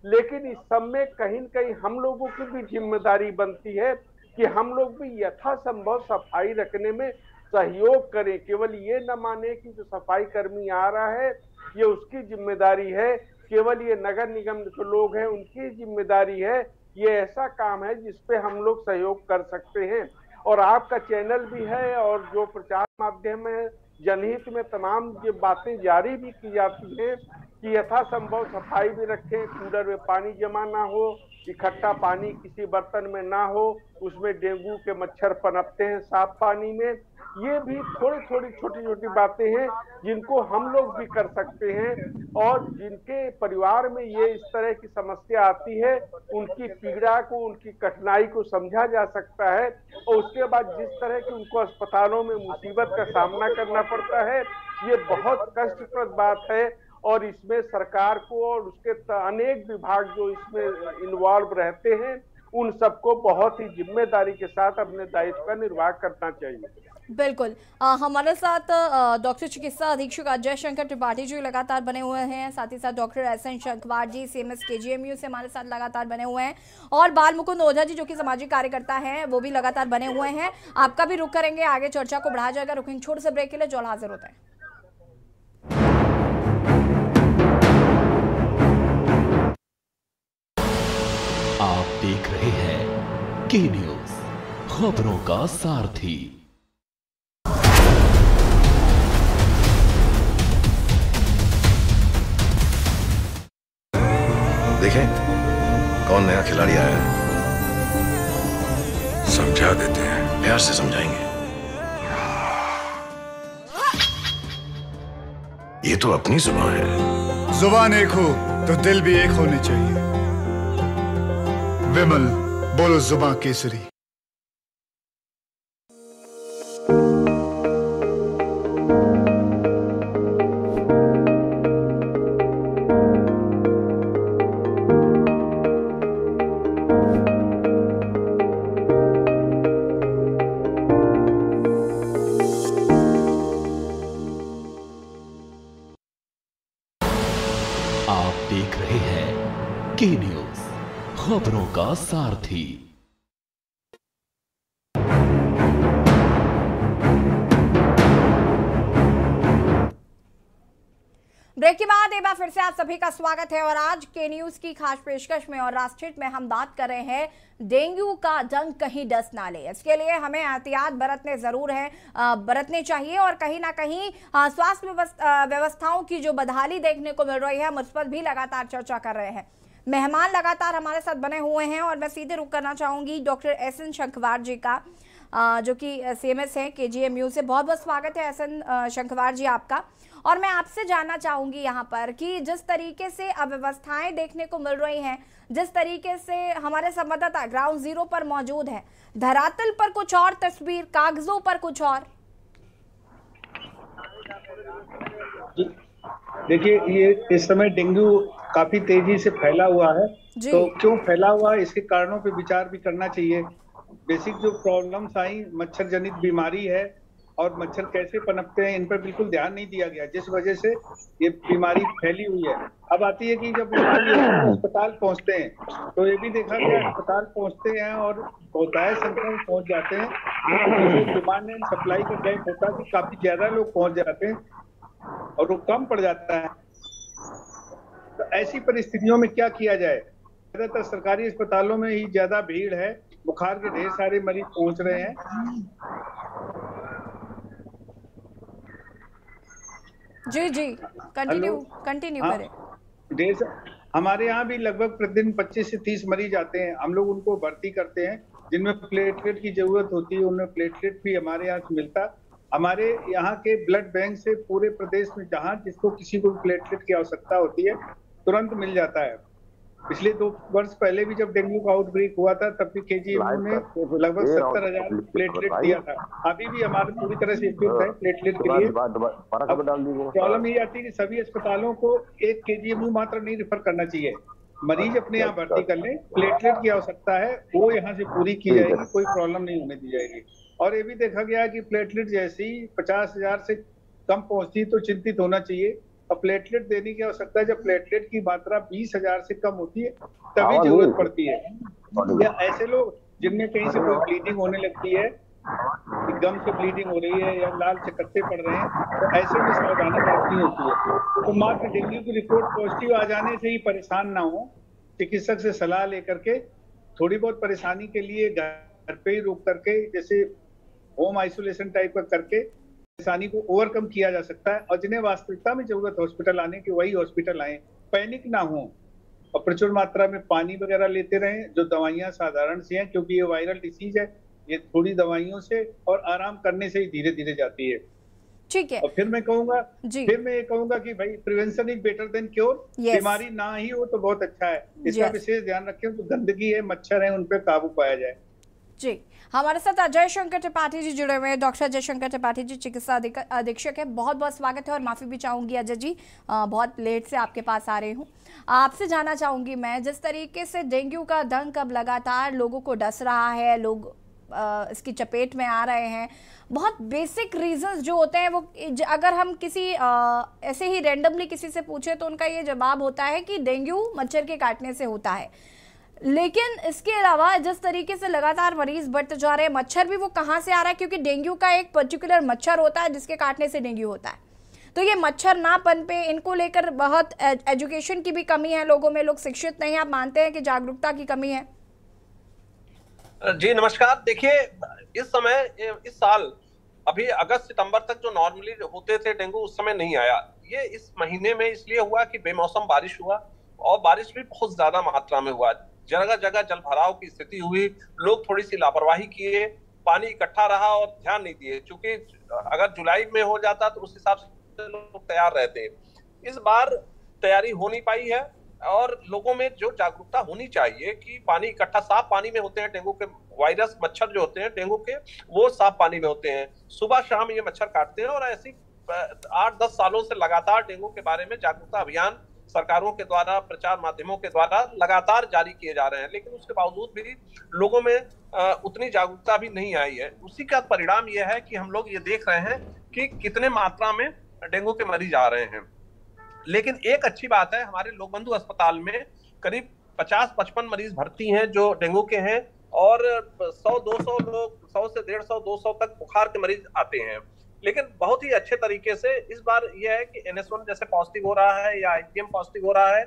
लेकिन इस सब में कहीं न कहीं हम लोगों की भी जिम्मेदारी बनती है कि हम लोग भी यथासंभव सफाई रखने में सहयोग करें। केवल ये न माने कि जो सफाई कर्मी आ रहा है ये उसकी जिम्मेदारी है, केवल ये नगर निगम के लोग हैं उनकी जिम्मेदारी है। ये ऐसा काम है जिसपे हम लोग सहयोग कर सकते हैं। और आपका चैनल भी है और जो प्रचार माध्यम है, जनहित में तमाम ये बातें जारी भी की जाती हैं कि यथासंभव सफाई भी रखें, कूलर में पानी जमा ना हो, इकट्ठा पानी किसी बर्तन में ना हो, उसमें डेंगू के मच्छर पनपते हैं साफ पानी में। ये भी थोड़ी छोटी छोटी बातें हैं जिनको हम लोग भी कर सकते हैं। और जिनके परिवार में ये इस तरह की समस्या आती है उनकी पीड़ा को, उनकी कठिनाई को समझा जा सकता है। और उसके बाद जिस तरह की उनको अस्पतालों में मुसीबत का सामना करना पड़ता है, ये बहुत कष्टप्रद बात है और इसमें सरकार को और उसके अनेक विभाग जो इसमें इन्वॉल्व रहते हैं उन सबको बहुत ही जिम्मेदारी के साथ अपने दायित्व का निर्वाह करना चाहिए। बिल्कुल। हमारे साथ डॉक्टर चिकित्सा अधीक्षक अजय शंकर त्रिपाठी जी लगातार बने हुए हैं, साथ ही साथ डॉक्टर एसएन शंखवार जी सीएमएस केजीएमयू से हमारे साथ लगातार बने हुए हैं, और बाल मुकुंद ओझा जी जो कि सामाजिक कार्यकर्ता हैं वो भी लगातार बने हुए हैं। आपका भी रुख करेंगे, आगे चर्चा को बढ़ाया जाएगा। रुकेंगे छोटे से ब्रेक के लिए, जल्द हाजिर होते हैं। आप देख रहे हैं के न्यूज, खबरों का सारथी। देखें कौन नया खिलाड़ी आया है, समझा देते हैं, प्यार से समझाएंगे। ये तो अपनी जुबान है। जुबान एक हो तो दिल भी एक होने चाहिए। विमल बोलो जुबान केसरी। आप देख रहे हैं के न्यूज, खबरों का सारथी। ब्रेक के बाद एक बार फिर से आप सभी का स्वागत है, और आज के न्यूज की खास पेशकश में और राष्ट्रहित में हम बात कर रहे हैं डेंगू का डंक कहीं डस ना ले। इसके लिए हमें एहतियात बरतने चाहिए, और कहीं ना कहीं स्वास्थ्य व्यवस्थाओं की जो बदहाली देखने को मिल रही है, हम उस पर भी लगातार चर्चा कर रहे हैं। मेहमान लगातार हमारे साथ बने हुए हैं, और मैं सीधे रुख करना चाहूंगी डॉक्टर एसएन शंखवार जी का, जो कि सीएमएस है केजीएमयू से। बहुत बहुत स्वागत है एसएन शंखवार जी आपका। और मैं आपसे जानना चाहूंगी यहाँ पर कि जिस तरीके से अव्यवस्थाएं देखने को मिल रही हैं, जिस तरीके से हमारे संवाददाता ग्राउंड जीरो पर मौजूद है, धरातल पर कुछ और तस्वीर, कागजों पर कुछ और। देखिए, ये इस समय डेंगू काफी तेजी से फैला हुआ है, तो क्यों फैला हुआ है इसके कारणों पे विचार भी करना चाहिए। बेसिक जो प्रॉब्लम्स आई, मच्छर जनित बीमारी है और मच्छर कैसे पनपते हैं, इन पर बिल्कुल ध्यान नहीं दिया गया, जिस वजह से ये बीमारी फैली हुई है। अब आती है कि जब अस्पताल पहुंचते हैं तो ये भी देखा गया, अस्पताल पहुंचते हैं और बहुतायत संख्या में पहुंच जाते हैं, तो डिमांड एंड सप्लाई का गैप होता है कि काफी ज्यादा लोग पहुंच जाते हैं और वो कम पड़ जाता है। तो ऐसी परिस्थितियों में क्या किया जाए? ज्यादातर सरकारी अस्पतालों में ही ज्यादा भीड़ है, बुखार के ढेर सारे मरीज पहुंच रहे हैं। जी कंटिन्यू करें। हमारे यहाँ भी लगभग प्रतिदिन 25 से 30 मरीज आते हैं, हम लोग उनको भर्ती करते हैं। जिनमें प्लेटलेट की जरूरत होती है उनमें प्लेटलेट भी हमारे यहाँ से मिलता। हमारे यहाँ के ब्लड बैंक से पूरे प्रदेश में जहाँ जिसको किसी को प्लेटलेट की आवश्यकता होती है तुरंत मिल जाता है। पिछले 2 वर्ष पहले भी जब डेंगू का आउटब्रेक हुआ था तब भी केजीएमयू ने लगभग 70,000 प्लेटलेट दिया था। अभी भी हमारे पूरी तरह से इक्विप्ड है प्लेटलेट के लिए। प्रॉब्लम ये आती है कि सभी अस्पतालों को एक केजीएमयू मात्र नहीं रेफर करना चाहिए, मरीज अपने यहाँ भर्ती कर ले, प्लेटलेट की आवश्यकता है वो यहाँ से पूरी की जाएगी, कोई प्रॉब्लम नहीं होने दी जाएगी। और ये भी देखा गया कि प्लेटलेट जैसे ही 50,000 से कम पहुंचती तो चिंतित होना चाहिए। और प्लेटलेट देने की आवश्यकता है जब प्लेटलेट की मात्रा 20,000 से कम होती है तभी जरूरत पड़ती है। या ऐसे लोग जिनमें कहीं से कोई ब्लीडिंग होने लगती है, गम से ब्लीडिंग हो रही है या लाल चकत्ते पड़ रहे हैं, तो ऐसे में सावधानी बरतनी होती है। तो मात्र डेंगू की रिपोर्ट पॉजिटिव आ जाने से ही परेशान ना हो, चिकित्सक से सलाह लेकर के थोड़ी बहुत परेशानी के लिए घर पे ही रुक करके, जैसे होम आइसोलेशन टाइप का करके परेशानी को ओवरकम किया जा सकता है। और जिन्हें वास्तविकता में जरूरत हॉस्पिटल आने की वही हॉस्पिटल आए, पैनिक ना हो और प्रचुर मात्रा में पानी वगैरह लेते रहें। जो दवाइयां साधारण सी हैं, क्योंकि ये वायरल डिसीज है, ये थोड़ी दवाइयों से और आराम करने से ही धीरे धीरे जाती है। ठीक है। और फिर मैं ये कहूंगा कि भाई prevention is better than cure. बीमारी ना ही हो तो बहुत अच्छा है, इसका विशेष ध्यान रखें। तो गंदगी है, मच्छर है, उन पर काबू पाया जाए। जी, हमारे साथ अजय शंकर त्रिपाठी जी जुड़े हुए हैं। डॉक्टर अजय शंकर त्रिपाठी जी चिकित्सा अधीक्षक है। बहुत बहुत स्वागत है और माफ़ी भी चाहूँगी अजय जी, बहुत लेट से आपके पास आ रही हूँ। आपसे जानना चाहूँगी मैं, जिस तरीके से डेंगू का डंक अब लगातार लोगों को डस रहा है, लोग इसकी चपेट में आ रहे हैं, बहुत बेसिक रीजंस जो होते हैं वो अगर हम किसी ऐसे ही रैंडमली किसी से पूछे तो उनका ये जवाब होता है कि डेंगू मच्छर के काटने से होता है। लेकिन इसके अलावा जिस तरीके से लगातार मरीज बढ़ते जा रहे हैं, मच्छर भी वो कहाँ से आ रहा है, क्योंकि डेंगू का एक पर्टिकुलर मच्छर होता है जिसके काटने से डेंगू होता है। तो ये मच्छर ना पनपे, इनको लेकर बहुत एजुकेशन की भी कमी है लोगों में, लोग शिक्षित नहीं है। आप मानते हैं कि जागरूकता की कमी है? जी नमस्कार। देखिए, इस समय इस साल अभी अगस्त सितंबर तक जो नॉर्मली होते थे डेंगू, उस समय नहीं आया। ये इस महीने में इसलिए हुआ कि बेमौसम बारिश हुआ और बारिश भी बहुत ज्यादा मात्रा में हुआ। जगह जगह जल भराव की स्थिति हुई, लोग थोड़ी सी लापरवाही किए, पानी इकट्ठा रहा और ध्यान नहीं दिए। क्योंकि अगर जुलाई में हो जाता तो उस हिसाब से लोग तैयार रहते। इस बार तैयारी हो नहीं पाई है और लोगों में जो जागरूकता होनी चाहिए कि पानी इकट्ठा, साफ पानी में होते हैं डेंगू के वायरस, मच्छर जो होते हैं डेंगू के वो साफ पानी में होते हैं। सुबह शाम ये मच्छर काटते हैं और ऐसी 8-10 सालों से लगातार डेंगू के बारे में जागरूकता अभियान सरकारों के द्वारा, प्रचार माध्यमों के द्वारा लगातार जारी किए जा रहे हैं। लेकिन उसके बावजूद भी लोगों में उतनी जागरूकता भी नहीं आई है। उसी का परिणाम यह है कि हम लोग ये देख रहे हैं कि कितने मात्रा में डेंगू के मरीज आ रहे हैं। लेकिन एक अच्छी बात है, हमारे लोक बंधु अस्पताल में करीब 50-55 मरीज भर्ती हैं जो डेंगू के हैं और 100-200 लोग, 100 से 150-200 तक बुखार के मरीज आते हैं। लेकिन बहुत ही अच्छे तरीके से इस बार यह है कि NS1 जैसे पॉजिटिव हो रहा है या IgM पॉजिटिव हो रहा है।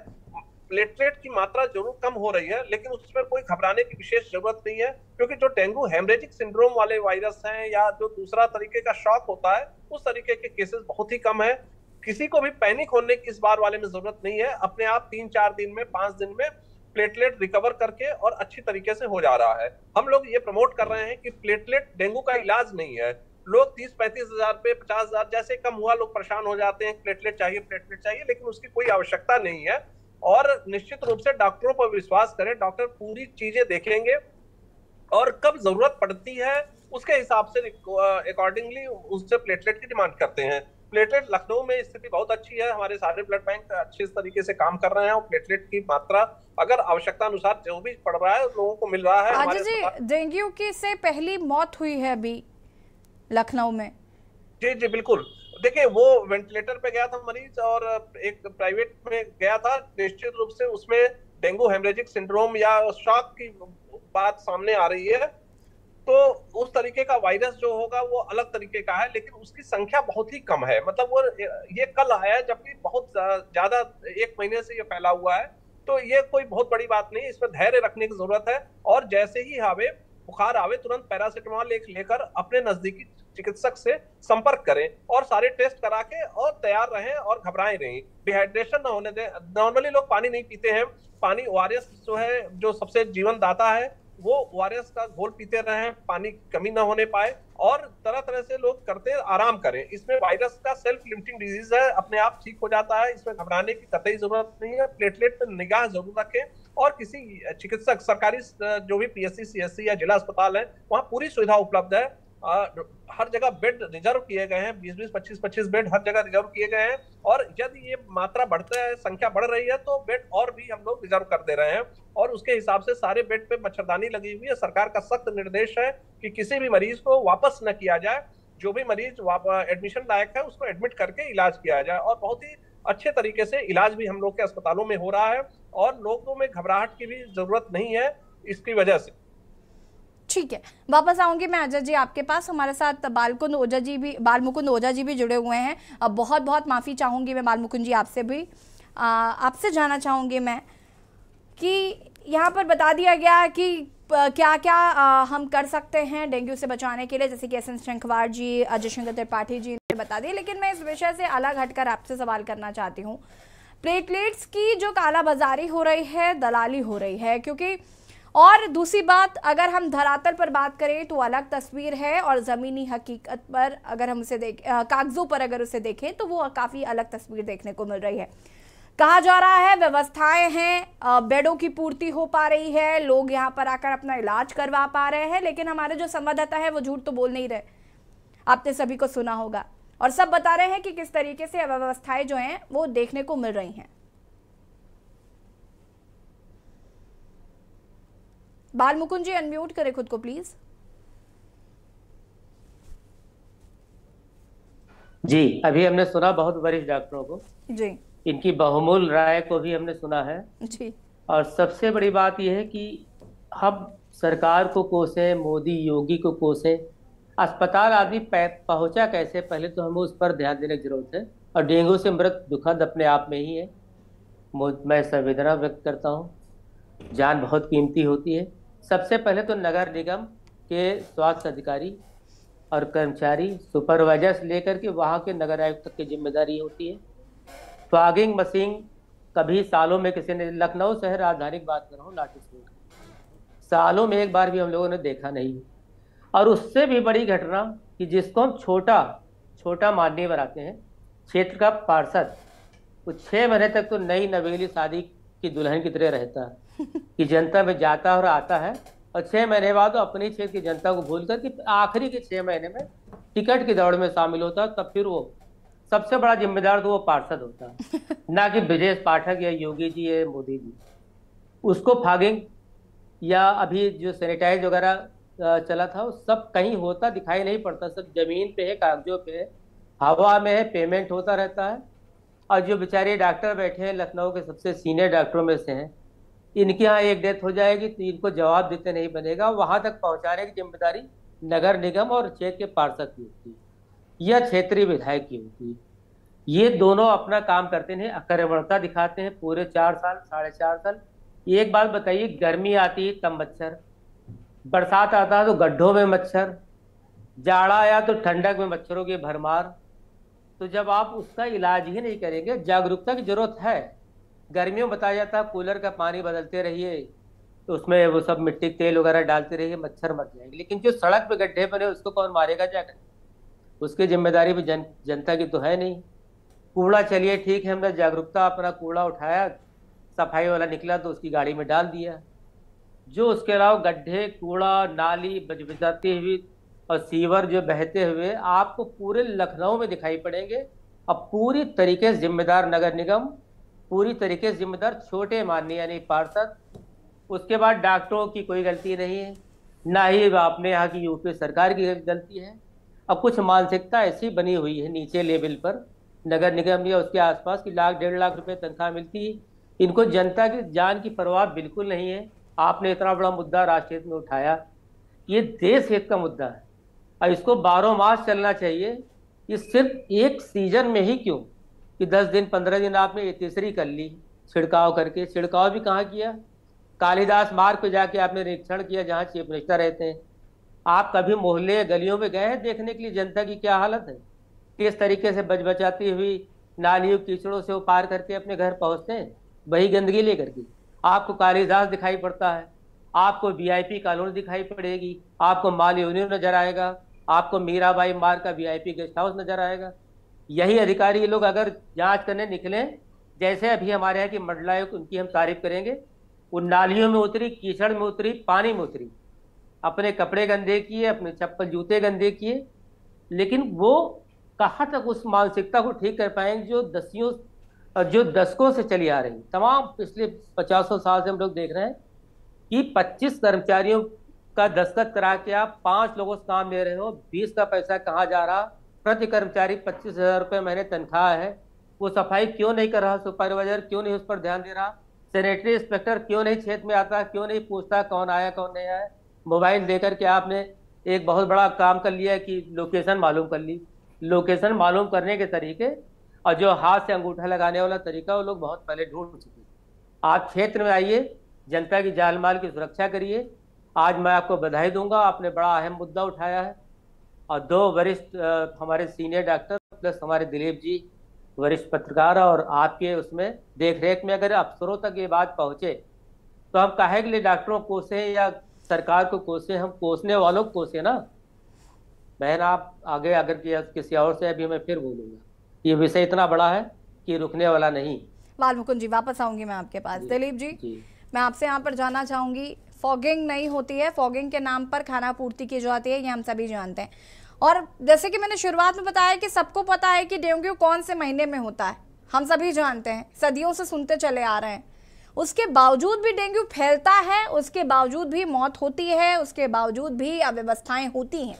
प्लेटलेट की मात्रा जरूर कम हो रही है, लेकिन उसमें कोई घबराने की विशेष जरूरत नहीं है, क्योंकि जो डेंगू हेमरेजिक सिंड्रोम वाले वायरस हैं या जो दूसरा तरीके का शॉक होता है, उस तरीके के केसेस बहुत ही कम है। किसी को भी पैनिक होने की इस बार वाले में जरूरत नहीं है। अपने आप 3-4 दिन में, 5 दिन में प्लेटलेट रिकवर करके और अच्छी तरीके से हो जा रहा है। हम लोग ये प्रमोट कर रहे हैं कि प्लेटलेट डेंगू का इलाज नहीं है। लोग 30-35 हजार पे 50 हजार जैसे कम हुआ लोग परेशान हो जाते हैं, प्लेटलेट चाहिए, लेकिन उसकी कोई आवश्यकता नहीं है। और निश्चित रूप से डॉक्टरों पर विश्वास करें, डॉक्टर पूरी चीजें देखेंगे और कब जरूरत पड़ती है उसके हिसाब से अकॉर्डिंगली उससे प्लेटलेट की डिमांड करते हैं। प्लेटलेट लखनऊ में स्थिति बहुत अच्छी है, हमारे सारे ब्लड बैंक अच्छे तरीके से काम कर रहे हैं और प्लेटलेट की मात्रा अगर आवश्यकता अनुसार जो भी पड़ रहा है लोगों को मिल रहा है। आज जी डेंगू की से पहली मौत हुई है अभी लखनऊ में। जी जी बिल्कुल। देखिए, वो वेंटिलेटर पे गया था मरीज और एक प्राइवेट में गया था। निश्चित रूप से उसमें डेंगू हेमरेजिक सिंड्रोम या शॉक की बात सामने आ रही है, तो उस तरीके का वायरस जो होगा वो अलग तरीके का है, लेकिन उसकी संख्या बहुत ही कम है। मतलब वो ये कल आया है, जबकि बहुत ज्यादा 1 महीने से ये फैला हुआ है। तो ये कोई बहुत बड़ी बात नहीं, इसमें धैर्य रखने की जरूरत है। और जैसे ही बुखार आवे तुरंत पैरासिटामोल लेकर अपने नजदीकी चिकित्सक से संपर्क करें और सारे टेस्ट करा के और तैयार रहें और घबराएं नहीं। डिहाइड्रेशन ना होने दें। नॉर्मली लोग पानी नहीं पीते हैं, पानी ORS जो है, जो सबसे जीवन दाता है, वो ORS का घोल पीते रहें, पानी की कमी ना होने पाए। और तरह तरह से लोग करते हैं, आराम करें। इसमें वायरस का सेल्फ लिमिटिंग डिजीज है, अपने आप ठीक हो जाता है, इसमें घबराने की कतई जरूरत नहीं है। प्लेटलेट पर निगाह जरूर रखें और किसी चिकित्सक, सरकारी जो भी PSC, CSC या जिला अस्पताल है, वहाँ पूरी सुविधा उपलब्ध है। हर जगह बेड रिजर्व किए गए हैं, 20-20, 25-25 बेड हर जगह रिजर्व किए गए हैं। और यदि ये मात्रा बढ़ता है, संख्या बढ़ रही है, तो बेड और भी हम लोग रिजर्व कर दे रहे हैं। और उसके हिसाब से सारे बेड पे मच्छरदानी लगी हुई है। सरकार का सख्त निर्देश है कि किसी भी मरीज को वापस न किया जाए। जो भी मरीज एडमिशन लायक है उसको एडमिट करके इलाज किया जाए। और बहुत ही अच्छे तरीके से इलाज भी हम लोग के अस्पतालों में हो रहा है और लोगों में घबराहट की भी जरूरत नहीं है इसकी वजह से। ठीक है, वापस आऊंगी मैं अजय जी आपके पास। हमारे साथ बालमुकुंद ओझा जी भी जुड़े हुए हैं। अब बहुत बहुत माफ़ी चाहूँगी मैं बालमुकुंद जी आपसे भी। आपसे जानना चाहूँगी मैं कि यहाँ पर बता दिया गया कि क्या क्या हम कर सकते हैं डेंगू से बचाने के लिए, जैसे कि SS शंखवार जी, अजय शंकर त्रिपाठी जी ने बता दिया। लेकिन मैं इस विषय से अलग हटकर आपसे सवाल करना चाहती हूँ। प्लेटलेट्स की जो कालाबाजारी हो रही है, दलाली हो रही है, क्योंकि और दूसरी बात, अगर हम धरातल पर बात करें तो अलग तस्वीर है और ज़मीनी हकीकत पर अगर हम उसे कागज़ों पर अगर उसे देखें तो वो काफ़ी अलग तस्वीर देखने को मिल रही है। कहा जा रहा है व्यवस्थाएं हैं, बेडों की पूर्ति हो पा रही है, लोग यहाँ पर आकर अपना इलाज करवा पा रहे हैं, लेकिन हमारे जो संवाददाता है वो झूठ तो बोल नहीं रहे। आपने सभी को सुना होगा और सब बता रहे हैं कि किस तरीके से अव्यवस्थाएं जो हैं वो देखने को मिल रही हैं। बाल मुकुंद जी अनम्यूट करें खुद को प्लीज। जी, अभी हमने सुना बहुत वरिष्ठ डॉक्टरों को जी, इनकी बहुमूल्य राय को भी हमने सुना है जी। और सबसे बड़ी बात यह है कि हम सरकार को कोसें, मोदी योगी को कोसें, अस्पताल आदमी पहुंचा कैसे, पहले तो हमें उस पर ध्यान देने की जरूरत है। और डेंगू से मृत दुखद अपने आप में ही है। मैं संवेदना व्यक्त करता हूँ, जान बहुत कीमती होती है। सबसे पहले तो नगर निगम के स्वास्थ्य अधिकारी और कर्मचारी, सुपरवाइजर से लेकर के वहाँ के नगर आयुक्त तक की जिम्मेदारी होती है। फॉगिंग मशीन कभी सालों में किसी ने, लखनऊ शहर राजधानी की बात कर रहा हूँ, लाठीसोल सालों में एक बार भी हम लोगों ने देखा नहीं। और उससे भी बड़ी घटना कि जिसको हम छोटा मानने बनाते हैं, क्षेत्र का पार्षद, वो 6 महीने तक तो नई नवेली शादी की दुल्हन की तरह रहता है कि जनता में जाता और आता है, और 6 महीने बाद वो अपनी क्षेत्र की जनता को भूल कर कि आखिरी के 6 महीने में टिकट की दौड़ में शामिल होता है। तब फिर वो सबसे बड़ा जिम्मेदार तो वो पार्षद होता है, ना कि ब्रजेश पाठक या योगी जी या मोदी जी। उसको फॉगिंग या अभी जो सैनिटाइज वगैरह चला था, वो सब कहीं होता दिखाई नहीं पड़ता। सब जमीन पे है, कागजों पे है, हवा में है, पेमेंट होता रहता है। और जो बेचारे डॉक्टर बैठे हैं, लखनऊ के सबसे सीनियर डॉक्टरों में से हैं, इनके यहाँ एक डेथ हो जाएगी तो इनको जवाब देते नहीं बनेगा। वहां तक पहुंचाने की जिम्मेदारी नगर निगम और क्षेत्र के पार्षद की होती है या क्षेत्रीय विधायक की होती है। ये दोनों अपना काम करते हैं, अकर्मण्यता दिखाते हैं पूरे 4 साल 4.5 साल। एक बात बताइए, गर्मी आती है तब मच्छर, बरसात आता है तो गड्ढों में मच्छर, जाड़ा आया तो ठंडक में मच्छरों की भरमार। तो जब आप उसका इलाज ही नहीं करेंगे, जागरूकता की जरूरत है। गर्मियों में बताया जाता है कूलर का पानी बदलते रहिए, तो उसमें वो सब मिट्टी तेल वगैरह डालते रहिए, मच्छर मर जाएंगे। लेकिन जो सड़क पे गड्ढे बने उसको कौन मारेगा जाकर? उसकी जिम्मेदारी भी जनता की तो है नहीं। कूड़ा चलिए ठीक है, हमने जागरूकता अपना कूड़ा उठाया, सफाई वाला निकला तो उसकी गाड़ी में डाल दिया। जो उसके अलावा गड्ढे, कूड़ा, नाली बजबजाती हुई और सीवर जो बहते हुए आपको पूरे लखनऊ में दिखाई पड़ेंगे। अब पूरी तरीके से जिम्मेदार नगर निगम, पूरी तरीके से जिम्मेदार छोटे माननीय यानी पार्षद। उसके बाद डॉक्टरों की कोई गलती नहीं है, ना ही अपने यहाँ की यूपी सरकार की गलती है। अब कुछ मानसिकता ऐसी बनी हुई है नीचे लेवल पर नगर निगम या उसके आसपास की 1.5 लाख रुपए तनख्वाह मिलती है। इनको जनता की जान की परवाह बिल्कुल नहीं है। आपने इतना बड़ा मुद्दा राष्ट्र हित में उठाया, ये देश हित का मुद्दा है और इसको 12 मास चलना चाहिए। ये सिर्फ एक सीजन में ही क्यों कि 10 दिन 15 दिन आपने ये तीसरी कर ली छिड़काव करके। छिड़काव भी कहाँ किया? कालिदास मार्ग पे जाके आपने निरीक्षण किया जहाँ चीफ मिनिस्टर रहते हैं। आप कभी मोहल्ले गलियों में गए हैं देखने के लिए जनता की क्या हालत है? किस तरीके से बचबचाती हुई नालियों कीचड़ों से वो पार करके अपने घर पहुंचते हैं, वही गंदगी लेकर के। आपको कालिदास दिखाई पड़ता है, आपको वीआईपी कॉलोनी दिखाई पड़ेगी, आपको माल यूनियन नजर आएगा, आपको मीराबाई मार्ग का वीआईपी गेस्ट हाउस नजर आएगा। यही अधिकारी ये लोग अगर जांच करने निकले, जैसे अभी हमारे यहाँ की मंडलायुक्त, उनकी हम तारीफ करेंगे, वो नालियों में उतरी, कीचड़ में उतरी, पानी में उतरी, अपने कपड़े गंदे किए, अपने चप्पल जूते गंदे किए, लेकिन वो कहाँ तक उस मानसिकता को ठीक कर पाएंगे जो दशकों से चली आ रही। तमाम पिछले 50 साल से हम लोग देख रहे हैं कि 25 कर्मचारियों का दस्तखत करा के आप 5 लोगों से काम ले रहे हो, 20 का पैसा कहाँ जा रहा? प्रति कर्मचारी 25,000 रुपये महीने तनख्वाह है। वो सफाई क्यों नहीं कर रहा? सुपरवाइजर क्यों नहीं उस पर ध्यान दे रहा? सैनिटरी इंस्पेक्टर क्यों नहीं क्षेत्र में आता? क्यों नहीं पूछता कौन आया कौन नहीं आया? मोबाइल देकर के आपने एक बहुत बड़ा काम कर लिया कि लोकेशन मालूम कर ली। लोकेशन मालूम करने के तरीके और जो हाथ से अंगूठा लगाने वाला तरीका वो लोग बहुत पहले ढूंढ चुके हैं। आप क्षेत्र में आइए, जनता की जान माल की सुरक्षा करिए। आज मैं आपको बधाई दूंगा, आपने बड़ा अहम मुद्दा उठाया है और 2 वरिष्ठ हमारे सीनियर डॉक्टर प्लस हमारे दिलीप जी वरिष्ठ पत्रकार और आपके उसमें देखरेख में अगर अफसरों तक ये बात पहुंचे तो हम काहे के लिए डॉक्टरों को कोसे या सरकार को कोसे? हम कोसने वालों को कोसे ना। बहन आप आगे अगर किसी और से अभी मैं फिर बोलूंगा, ये विषय इतना बड़ा है कि रुकने वाला नहीं। बाल मुकुंद जी, वापस आऊंगी मैं आपके पास। दिलीप जी, मैं आपसे यहाँ पर जानना चाहूंगी, फॉगिंग नहीं होती है, फॉगिंग के नाम पर खाना पूर्ति की जाती है, ये हम सभी जानते हैं। और जैसे कि मैंने शुरुआत में बताया कि सबको पता है कि डेंगू कौन से महीने में होता है, हम सभी जानते हैं, सदियों से सुनते चले आ रहे हैं। उसके बावजूद भी डेंगू फैलता है, उसके बावजूद भी मौत होती है, उसके बावजूद भी अव्यवस्थाएं होती हैं।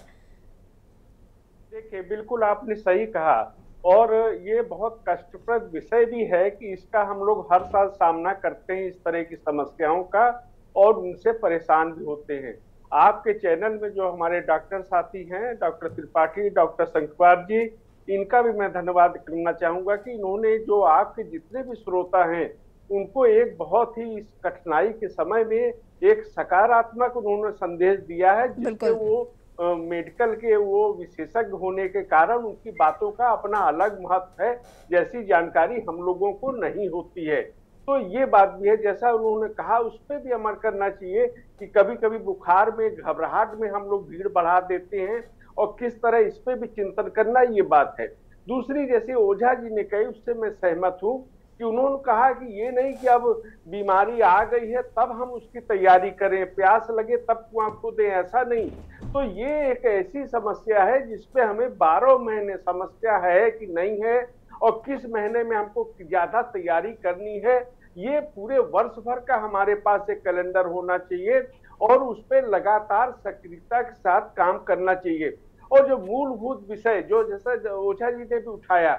देखिए, बिल्कुल आपने सही कहा, और ये बहुत कष्टप्रद विषय भी है कि इसका हम लोग हर साल सामना करते हैं, इस तरह की समस्याओं का, और उनसे परेशान भी होते हैं। आपके चैनल में जो हमारे डॉक्टर साथी हैं, डॉक्टर त्रिपाठी, डॉक्टर संकवार जी, इनका भी मैं धन्यवाद करना चाहूंगा कि इन्होंने जो आपके जितने भी श्रोता हैं उनको एक बहुत ही इस कठिनाई के समय में एक सकारात्मक उन्होंने संदेश दिया है, जिससे वो मेडिकल के वो विशेषज्ञ होने के कारण उनकी बातों का अपना अलग महत्व है, जैसी जानकारी हम लोगों को नहीं होती है। तो ये बात भी है, जैसा उन्होंने कहा, उस पर भी अमल करना चाहिए कि कभी कभी बुखार में, घबराहट में हम लोग भीड़ बढ़ा देते हैं, और किस तरह इस पे भी चिंतन करना, ये बात है। दूसरी, जैसे ओझा जी ने कही, उससे मैं सहमत हूँ कि उन्होंने कहा कि ये नहीं कि अब बीमारी आ गई है तब हम उसकी तैयारी करें, प्यास लगे तब कुआं खोदें, ऐसा नहीं। तो ये एक ऐसी समस्या है जिसपे हमें 12 महीने समस्या है कि नहीं है, और किस महीने में हमको ज्यादा तैयारी करनी है, ये पूरे वर्ष भर का हमारे पास एक कैलेंडर होना चाहिए, और उस पर लगातार सक्रियता के साथ काम करना चाहिए। और जो मूलभूत विषय जो जैसा ओझा जी ने भी उठाया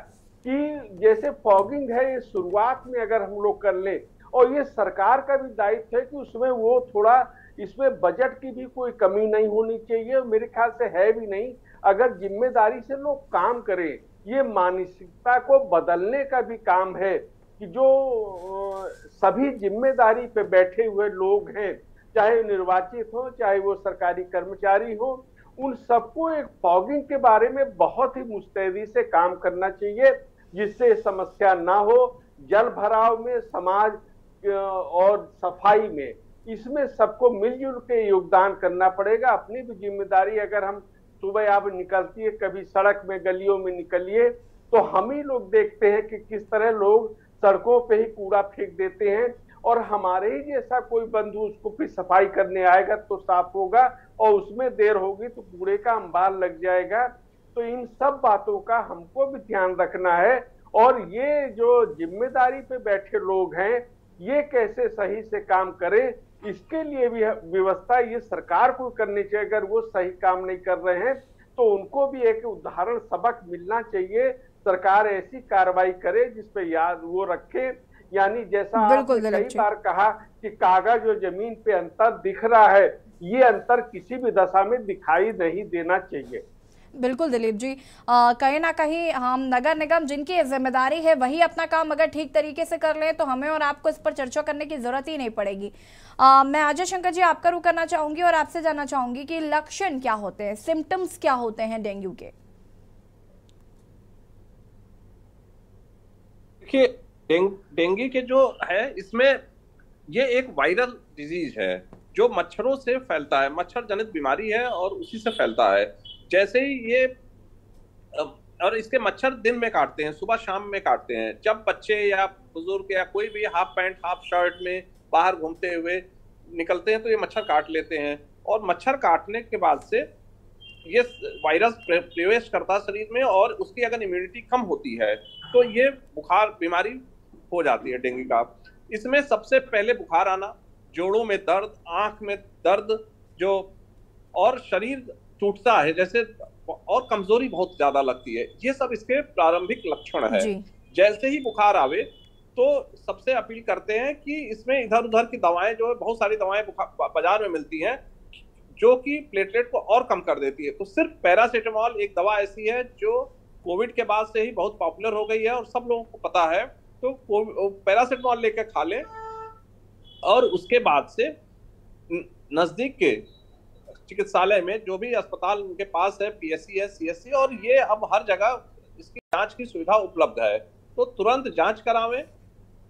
कि जैसे फॉगिंग है, ये शुरुआत में अगर हम लोग कर लें, और ये सरकार का भी दायित्व है कि उसमें वो थोड़ा, इसमें बजट की भी कोई कमी नहीं होनी चाहिए, मेरे ख्याल से है भी नहीं। अगर जिम्मेदारी से लोग काम करें, ये मानसिकता को बदलने का भी काम है कि जो सभी जिम्मेदारी पे बैठे हुए लोग हैं, चाहे निर्वाचित हो, चाहे वो सरकारी कर्मचारी हो, उन सबको एक फॉगिंग के बारे में बहुत ही मुस्तैदी से काम करना चाहिए, जिससे समस्या ना हो। जल भराव में, समाज और सफाई में, इसमें सबको मिलजुल के योगदान करना पड़ेगा। अपनी भी जिम्मेदारी, अगर हम सुबह आप निकलती है कभी सड़क में, गलियों में निकलिए, तो हम ही लोग देखते हैं कि किस तरह लोग सड़कों पे ही कूड़ा फेंक देते हैं, और हमारे ही जैसा कोई बंधु उसको फिर सफाई करने आएगा तो साफ होगा, और उसमें देर होगी तो कूड़े का अंबार लग जाएगा। तो इन सब बातों का हमको भी ध्यान रखना है, और ये जो जिम्मेदारी पे बैठे लोग हैं, ये कैसे सही से काम करें, इसके लिए भी व्यवस्था ये सरकार को करनी चाहिए। अगर वो सही काम नहीं कर रहे हैं तो उनको भी एक उदाहरण सबक मिलना चाहिए, सरकार ऐसी कार्रवाई करे जिसपे याद वो रखे। यानी जैसा आपने कई बार कहा कि कागज और जमीन पे अंतर दिख रहा है, ये अंतर किसी भी दशा में दिखाई नहीं देना चाहिए। बिल्कुल दिलीप जी, कहीं ना कहीं हम नगर निगम जिनकी जिम्मेदारी है वही अपना काम अगर ठीक तरीके से कर लें तो हमें और आपको इस पर चर्चा करने की जरूरत ही नहीं पड़ेगी। मैं अजय शंकर जी आपका रुख करना चाहूंगी और आपसे जानना चाहूंगी कि लक्षण क्या होते हैं, सिम्टम्स क्या होते हैं डेंगू के? देखिए, डेंगू के जो है, इसमें ये एक वायरल डिजीज है जो मच्छरों से फैलता है, मच्छर जनित बीमारी है और उसी से फैलता है। जैसे ही ये, और इसके मच्छर दिन में काटते हैं, सुबह शाम में काटते हैं। जब बच्चे या बुजुर्ग या कोई भी हाफ पैंट हाफ शर्ट में बाहर घूमते हुए निकलते हैं तो ये मच्छर काट लेते हैं, और मच्छर काटने के बाद से ये वायरस प्रवेश करता है शरीर में, और उसकी अगर इम्यूनिटी कम होती है तो ये बुखार बीमारी हो जाती है डेंगू का। इसमें सबसे पहले बुखार आना, जोड़ों में दर्द, आंख में दर्द जो, और शरीर टूटता है जैसे, और कमजोरी बहुत ज्यादा लगती है, ये सब इसके प्रारंभिक लक्षण है। जैसे ही बुखार आवे तो सबसे अपील करते हैं कि इसमें इधर उधर की दवाएं, जो है बहुत सारी दवाएं बाजार में मिलती हैं जो कि प्लेटलेट को और कम कर देती है। तो सिर्फ पैरासीटामोल एक दवा ऐसी है जो कोविड के बाद से ही बहुत पॉपुलर हो गई है और सब लोगों को पता है, तो पैरासीटामोल लेकर खा लें, और उसके बाद से नजदीक के चिकित्सालय में जो भी अस्पताल उनके पास है, पीएससी है, सीएससी, और ये अब हर जगह इसकी जांच की सुविधा उपलब्ध है, तो तुरंत जांच करावें।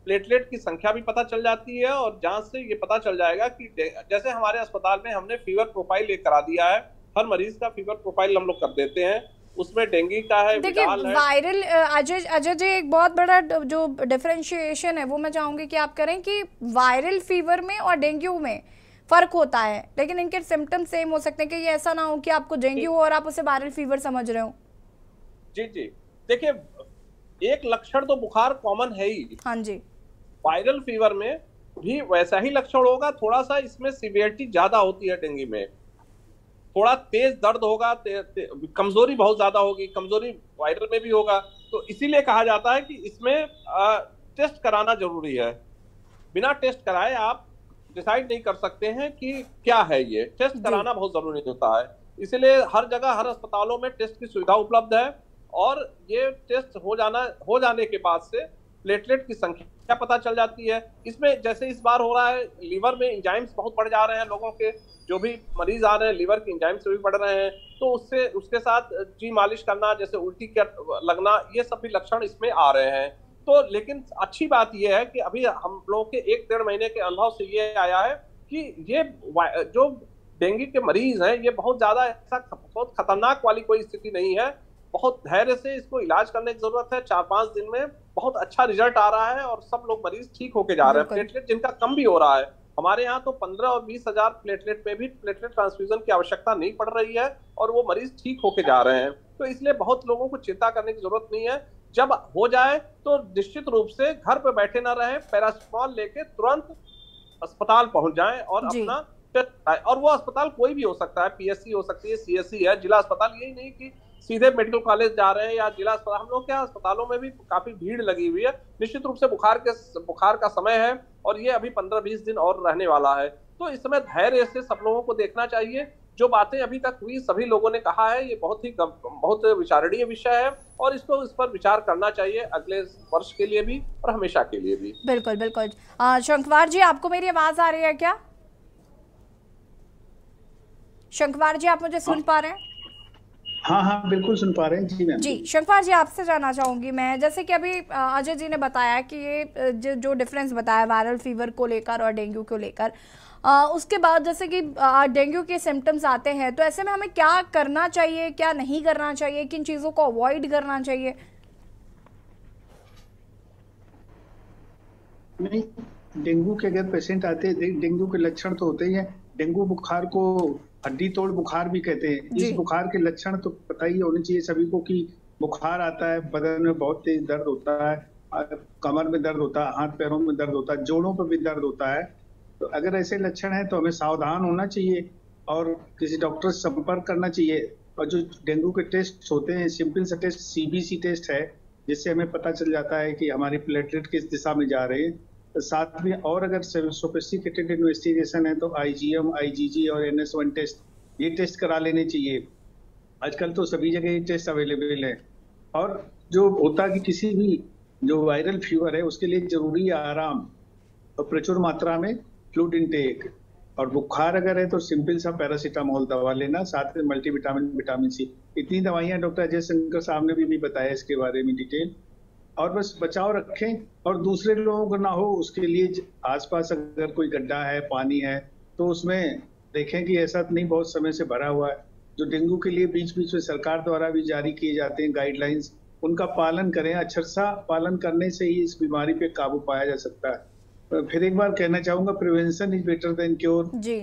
प्लेटलेट की संख्या भी पता चल जाती है, और जांच से ये पता चल जाएगा कि जैसे हमारे अस्पताल में हमने फीवर प्रोफाइल एक करा दिया है, हर मरीज का फीवर प्रोफाइल हम लोग कर देते हैं, उसमें डेंगू का है, देखिए विडाल है। वायरल अजय जी, एक बहुत बड़ा जो डिफरेंशिएशन है वो मैं चाहूंगी कि आप करें कि वायरल फीवर में और डेंगू में फर्क होता है, लेकिन इनके सिम्टम्स सेम हो सकते हैं कि ये ऐसा ना हो कि आपको डेंगू हो और आप उसे वायरल फीवर समझ रहे हो। जी जी, देखिए एक लक्षण तो बुखार कॉमन है ही। हाँ जी। वायरल फीवर में भी वैसा ही लक्षण होगा, थोड़ा सा इसमें सिवियरिटी ज्यादा होती है। डेंगू में थोड़ा तेज दर्द होगा, कमजोरी बहुत ज्यादा होगी, कमजोरी वायरल में भी होगा। तो इसीलिए कहा जाता है कि इसमें टेस्ट कराना जरूरी है। बिना टेस्ट कराए आप डिसाइड नहीं कर सकते हैं कि क्या है ये। टेस्ट कराना बहुत जरूरी होता है, इसलिए हर जगह हर अस्पतालों में टेस्ट की सुविधा उपलब्ध है। और ये टेस्ट हो जाने के बाद से प्लेटलेट की संख्या पता चल जाती है। इसमें जैसे इस बार हो रहा है, लीवर में एंजाइम्स बहुत बढ़ जा रहे हैं लोगों के, जो भी मरीज आ रहे हैं लीवर के एंजाइम्स भी बढ़ रहे हैं, तो उसके साथ जी मालिश करना, जैसे उल्टी लगना, ये सब भी लक्षण इसमें आ रहे हैं। तो लेकिन अच्छी बात यह है कि अभी हम लोग के 1-1.5 महीने के अनुभव से ये आया है कि ये जो डेंगू के मरीज हैं ये बहुत ज्यादा ऐसा बहुत खतरनाक वाली कोई स्थिति नहीं है। बहुत धैर्य से इसको इलाज करने की जरूरत है। 4-5 दिन में बहुत अच्छा रिजल्ट आ रहा है और सब लोग मरीज ठीक होके जा रहे हैं। प्लेटलेट जिनका कम भी हो रहा है, हमारे यहाँ तो 15 और 20 हजार प्लेटलेट में भी प्लेटलेट ट्रांसफ्यूजन की आवश्यकता नहीं पड़ रही है और वो मरीज ठीक होके जा रहे हैं। तो इसलिए बहुत लोगों को चिंता करने की जरूरत नहीं है। जब हो जाए तो निश्चित रूप से घर पे बैठे ना रहे, पैरासिटामोल लेके तुरंत अस्पताल पहुंच जाएं और अपना टेस्ट कराएं। और वो अस्पताल कोई भी हो सकता है, पीएससी हो सकती है, सीएससी है, जिला अस्पताल। यही नहीं कि सीधे मेडिकल कॉलेज जा रहे हैं या जिला अस्पताल। हम लोग क्या अस्पतालों में भी काफी भीड़ लगी हुई है। निश्चित रूप से बुखार का समय है और ये अभी 15-20 दिन और रहने वाला है। तो इस समय धैर्य से सब लोगों को देखना चाहिए। जो बातें अभी तक हुई सभी लोगों ने कहा है, ये बहुत विचारणीय विषय है और इस पर विचार करना चाहिए अगले वर्ष के लिए भी और हमेशा के लिए भी। बिल्कुल बिल्कुल। शंखवार जी, आपको मेरी आवाज आ रही है क्या? शंखवार जी, आप मुझे सुन पा रहे हैं? हाँ बिल्कुल सुन पा रहे हैं जी मैम। जी शंखवार जी, आपसे जानना चाहूंगी मैं, जैसे कि अभी अजय जी ने बताया कि ये जो डिफरेंस बताया वायरल फीवर को लेकर और डेंगू को लेकर, उसके बाद जैसे कि डेंगू के सिम्टम्स आते हैं, तो ऐसे में हमें क्या करना चाहिए, क्या नहीं करना चाहिए, किन चीज़ों को अवॉइड करना चाहिए? नहीं, डेंगू के अगर पेशेंट आते हैं, डेंगू के लक्षण तो होते ही हैं। डेंगू बुखार को हड्डी तोड़ बुखार भी कहते हैं। इस बुखार के लक्षण तो पता ही होने चाहिए सभी को कि बुखार आता है, बदन में बहुत तेज दर्द होता है, कमर में दर्द होता है, हाथ पैरों में दर्द होता है, जोड़ों पर भी दर्द होता है। तो अगर ऐसे लक्षण हैं तो हमें सावधान होना चाहिए और किसी डॉक्टर से संपर्क करना चाहिए। और जो डेंगू के टेस्ट होते हैं, सिंपल सा टेस्ट सीबीसी टेस्ट है, जिससे हमें पता चल जाता है कि हमारी प्लेटलेट किस दिशा में जा रहे हैं। साथ में और अगर सोफिस्टिकेटेड इन्वेस्टिगेशन है तो आईजीएम, आईजीजी और NS1 टेस्ट, ये टेस्ट करा लेने चाहिए। आजकल तो सभी जगह ये टेस्ट अवेलेबल है। और जो होता कि किसी भी जो वायरल फीवर है उसके लिए जरूरी आराम और प्रचुर मात्रा में फ्लूइड इनटेक। और बुखार अगर है तो सिंपल सा पैरासीटामोल दवा लेना, साथ में मल्टीविटामिन, विटामिन सी। इतनी दवाइयां डॉक्टर अजय शंकर साहब ने भी बताया इसके बारे में डिटेल। और बस बचाव रखें और दूसरे लोगों को ना हो उसके लिए आसपास अगर कोई गड्ढा है, पानी है, तो उसमें देखें कि ऐसा नहीं बहुत समय से भरा हुआ है। जो डेंगू के लिए बीच बीच में सरकार द्वारा भी जारी किए जाते हैं गाइडलाइंस, उनका पालन करें। अक्षरशः पालन करने से ही इस बीमारी पे काबू पाया जा सकता है। फिर एक बार कहना चाहूंगा, prevention is better than cure. जी।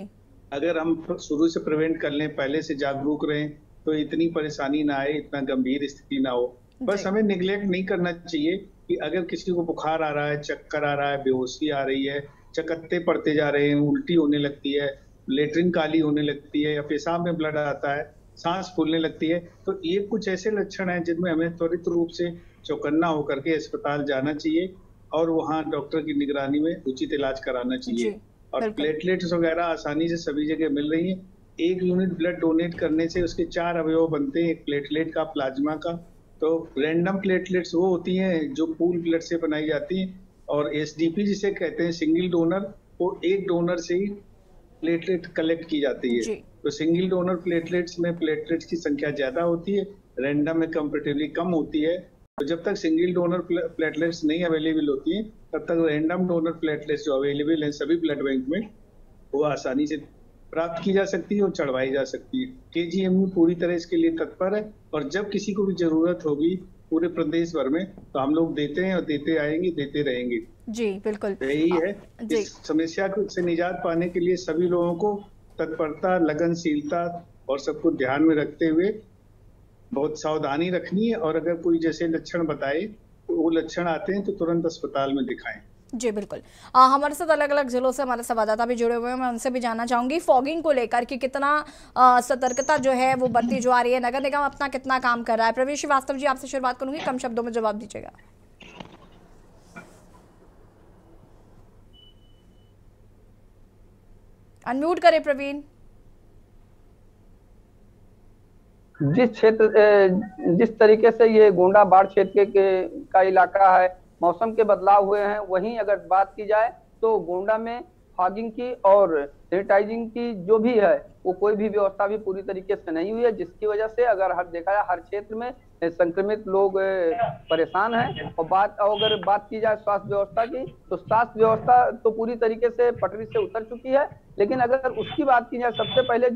अगर हम शुरू से प्रिवेंट कर लें, पहले से जागरूक रहें, तो इतनी परेशानी ना आए, इतना गंभीर स्थिति ना हो। बस हमें निगलेक्ट नहीं करना चाहिए कि अगर किसी को बुखार आ रहा है, चक्कर आ रहा है, बेहोशी आ रही है, चकत्ते पड़ते जा रहे हैं, उल्टी होने लगती है, लेटरिन काली होने लगती है या पेशाब में ब्लड आता है, सांस फूलने लगती है, तो ये कुछ ऐसे लक्षण हैं जिनमें हमें त्वरित रूप से चौकन्ना होकर के अस्पताल जाना चाहिए और वहाँ डॉक्टर की निगरानी में उचित इलाज कराना चाहिए। और प्लेटलेट्स वगैरह आसानी से सभी जगह मिल रही है। 1 यूनिट ब्लड डोनेट करने से उसके 4 अवयव बनते हैं, एक प्लेटलेट का, प्लाज्मा का। तो रैंडम प्लेटलेट्स वो होती हैं जो पूल ब्लड से बनाई जाती हैं, और एसडीपी जिसे कहते हैं सिंगल डोनर, वो एक डोनर से ही प्लेटलेट कलेक्ट की जाती है। तो सिंगल डोनर प्लेटलेट्स में प्लेटलेट्स की संख्या ज्यादा होती है, रैंडम में कंपैरेटिवली कम होती है। तो जब तक सिंगल डोनर प्लेटलेट्स नहीं अवेलेबल होती हैं, तब तक रैंडम डोनर प्लेटलेट्स जो अवेलेबल हैं सभी ब्लड बैंक में, वो आसानी से प्राप्त की जा सकती है और चढ़वाई जा सकती है। केजीएमयू पूरी तरह इसके लिए तत्पर है और जब किसी को भी जरूरत होगी पूरे प्रदेश भर में तो हम लोग देते हैं और देते आएंगे, देते रहेंगे। जी बिल्कुल, यही है। इस समस्या से निजात पाने के लिए सभी लोगों को तत्परता, लगनशीलता और सबको ध्यान में रखते हुए बहुत सावधानी रखनी है और अगर कोई जैसे लक्षण बताए तो वो लक्षण आते हैं तो तुरंत अस्पताल में दिखाएं। जी बिल्कुल। हमारे साथ अलग अलग जिलों से हमारे संवाददाता भी जुड़े हुए हैं, मैं उनसे भी जानना चाहूंगी फॉगिंग को लेकर कि कितना सतर्कता जो है वो बरती जो आ रही है, नगर निगम अपना कितना काम कर रहा है। प्रवीण श्रीवास्तव जी, आपसे शुरुआत करूंगी, कम शब्दों में जवाब दीजिएगा। अनम्यूट करें प्रवीण। जिस तरीके से ये गोंडा बाढ़ क्षेत्र का इलाका है, मौसम के बदलाव हुए हैं, वहीं अगर बात की जाए तो गोंडा में फॉगिंग की और सैनिटाइजिंग की जो भी है वो कोई भी व्यवस्था भी पूरी तरीके से नहीं हुई है, जिसकी वजह से अगर देखा जाए हर क्षेत्र में संक्रमित लोग परेशान हैं। और अगर बात की जाए स्वास्थ्य व्यवस्था की तो स्वास्थ्य व्यवस्था तो पूरी तरीके से पटरी से उतर चुकी है, लेकिन अगर उसकी बात की जाए सबसे पहले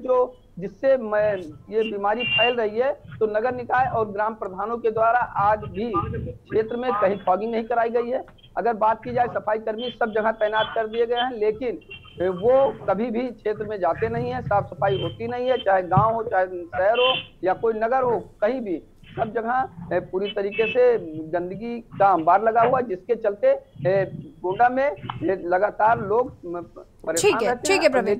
जिससे ये बीमारी फैल रही है तो नगर निकाय और ग्राम प्रधानों के द्वारा आज भी क्षेत्र में कहीं फॉगिंग नहीं कराई गई है। अगर बात की जाए सफाई कर्मी सब जगह तैनात कर दिए गए हैं, लेकिन वो कभी भी क्षेत्र में जाते नहीं है, साफ सफाई होती नहीं है, चाहे गांव हो, चाहे शहर हो या कोई नगर हो, कहीं भी सब जगह पूरी तरीके से गंदगी का अंबार लगा हुआ, जिसके चलते गोंडा में लगातार लोग परेशान रहते हैं। ठीक है प्रवीण।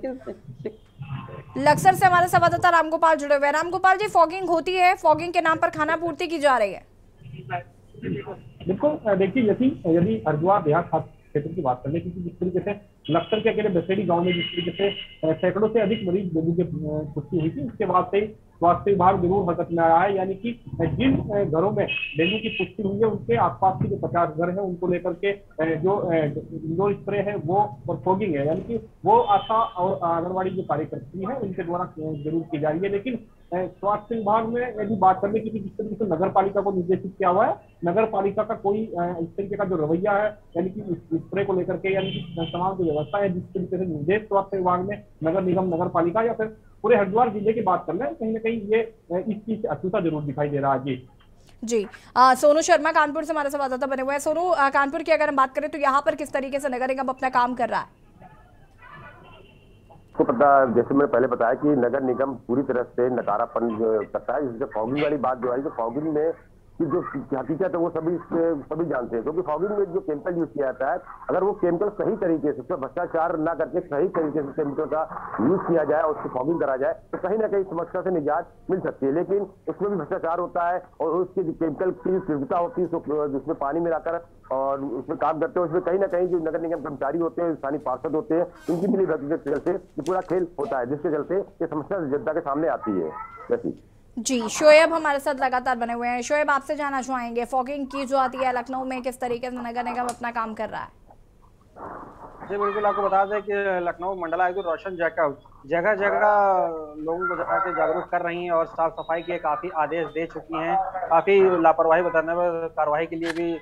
लक्सर से हमारे संवाददाता रामगोपाल जुड़े हुए हैं। रामगोपाल जी, फॉगिंग होती है, फॉगिंग के नाम पर खाना पूर्ति की जा रही है। बिल्कुल, देखिए यदि हरिद्वार देहात क्षेत्र की बात करें, क्योंकि जिस तरीके से लक्सर के अकेले बसेड़ी गांव में जिस तरीके से सैकड़ों से अधिक मरीज डेंगू की पुष्टि हुई थी, उसके बाद से स्वास्थ्य विभाग जरूर हरकत में आया है। यानी कि जिन घरों में डेंगू की पुष्टि हुई है उनके आसपास के जो 50 घर हैं उनको लेकर के जो इंडोर स्प्रे है वो और फॉगिंग है, यानी कि वो आशा और आंगनबाड़ी जो कार्यकर्ती है उनके द्वारा जरूर की जा रही है। लेकिन स्वास्थ्य विभाग में यदि बात करने की जिस तरीके से नगर पालिका को निर्देशित किया हुआ है, नगर पालिका का कोई इस तरीके का जो रवैया है, यानी कि स्प्रे को लेकर के, यानी कि तमाम जो व्यवस्था है, जिस तरीके से निर्देश स्वास्थ्य विभाग में नगर निगम, नगर पालिका या फिर पूरे हरिद्वार जिले की बात कर लें, कहीं ना कहीं ये इस चीज से अछूता जरूर दिखाई दे रहा है। जी सोनू शर्मा कानपुर से हमारे संवाददाता बने हुए हैं। सोनू, कानपुर की अगर हम बात करें तो यहाँ पर किस तरीके से नगर निगम अपना काम कर रहा है? को पता, जैसे मैंने पहले बताया कि नगर निगम पूरी तरह से नकारापन करता है। जैसे फॉगिंग वाली बात जो आई, तो फॉगिंग में कि जो हकीकत है वो सभी जानते हैं, क्योंकि फॉगिंग में जो केमिकल यूज किया जाता है, अगर वो केमिकल सही तरीके से, उसमें भ्रष्टाचार ना करके सही तरीके से केमिकल का यूज किया जाए और उसकी फॉगिंग करा जाए तो कहीं ना कहीं समस्या से निजात मिल सकती है। लेकिन उसमें भी भ्रष्टाचार होता है और उसकी जो केमिकल की तीव्रता होती है जिसमें पानी मिलाकर और उसमें काम करते हैं, उसमें कहीं ना कहीं जो नगर निगम कर्मचारी होते हैं, स्थानीय पार्षद होते हैं, उनकी मिली भगत के चलते ये पूरा खेल होता है, जिसके चलते ये समस्या जनता के सामने आती है। जैसी जी, शोएब हमारे साथ लगातार बने हुए हैं। शोएब, आपसे जानना चाहेंगे फॉगिंग की जो आती है लखनऊ में, किस तरीके से नगर निगम अपना काम कर रहा है? जी बिल्कुल, आपको बता दें कि लखनऊ मंडलायुक्त रोशन जैकब जगह जगह लोगों को जागरूक कर रही हैं और साफ सफाई के काफी आदेश दे चुकी हैं। काफी लापरवाही बताने पर कार्रवाई के लिए भी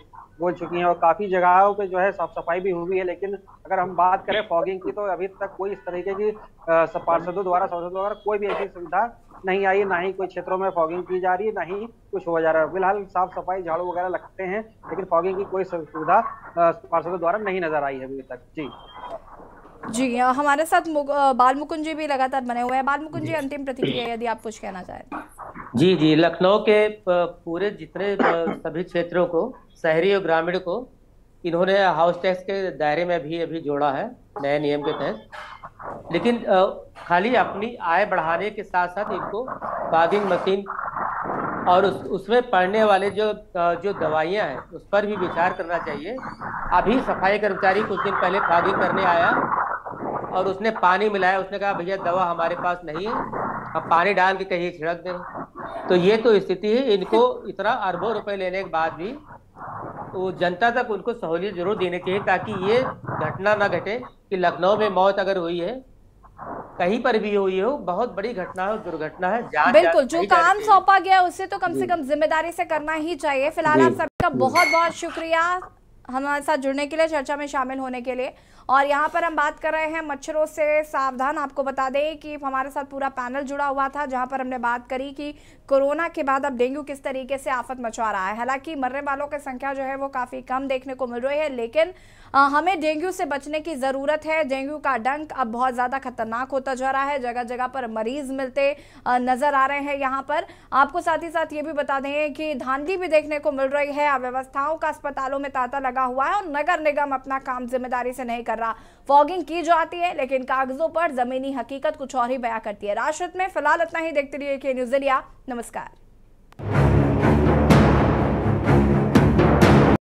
बोल चुकी हैं और काफी जगहों पे जो है साफ सफाई भी हुई है। लेकिन अगर हम बात करें फॉगिंग की तो अभी तक कोई इस तरीके की पार्षदों द्वारा कोई भी ऐसी सुविधा नहीं आई, ना ही कोई क्षेत्रों में फॉगिंग की जा रही है, ना ही कुछ हो जा रहा है। फिलहाल साफ सफाई झाड़ू वगैरह लगते हैं, लेकिन फॉगिंग की कोई सुविधा पार्षदों द्वारा नहीं नजर आई है अभी तक। जी हमारे साथ बाल मुकुंद जी भी लगातार बने हुए हैं। बाल मुकुंद जी, अंतिम प्रतिक्रिया यदि आप कुछ कहना चाहें। जी, लखनऊ के पूरे जितने सभी क्षेत्रों को, शहरी और ग्रामीण को, इन्होंने हाउस टैक्स के दायरे में भी अभी जोड़ा है नए नियम के तहत। लेकिन खाली अपनी आय बढ़ाने के साथ साथ इनको फॉगिंग मशीन और उसमें पड़ने वाले जो दवाइयाँ हैं उस पर भी विचार करना चाहिए। अभी सफाई कर्मचारी कुछ दिन पहले फॉगिंग करने आया और उसने पानी मिलाया, उसने कहा भैया दवा हमारे पास नहीं है, अब पानी डाल के कहीं छिड़क दें। तो ये तो स्थिति है। इनको इतना अरबों रुपए लेने के बाद भी तो जनता तक उनको सहूलियत जरूर देनी चाहिए, ताकि ये घटना ना घटे कि लखनऊ में मौत अगर हुई है, कहीं पर भी हुई हो, बहुत बड़ी घटना है, दुर्घटना है। बिल्कुल, जो काम सौंपा गया उससे तो कम से कम जिम्मेदारी से करना ही चाहिए। फिलहाल आप सबका बहुत बहुत शुक्रिया हमारे साथ जुड़ने के लिए, चर्चा में शामिल होने के लिए। और यहाँ पर हम बात कर रहे हैं मच्छरों से सावधान। आपको बता दें कि हमारे साथ पूरा पैनल जुड़ा हुआ था, जहाँ पर हमने बात करी कि कोरोना के बाद अब डेंगू किस तरीके से आफत मचा रहा है। हालांकि मरने वालों की संख्या जो है वो काफ़ी कम देखने को मिल रही है, लेकिन हमें डेंगू से बचने की ज़रूरत है। डेंगू का डंक अब बहुत ज़्यादा खतरनाक होता जा रहा है, जगह जगह पर मरीज मिलते नज़र आ रहे हैं। यहाँ पर आपको साथ ही साथ ये भी बता दें कि धांधली भी देखने को मिल रही है, अव्यवस्थाओं का अस्पतालों में तांता लगा हुआ है और नगर निगम अपना काम जिम्मेदारी से नहीं कर रहा। फॉगिंग की जाती है, लेकिन कागजों पर जमीनी हकीकत कुछ और ही बयां करती है। राष्ट्र में फिलहाल इतना ही। देखते रहिए के न्यूज़ इंडिया। नमस्कार।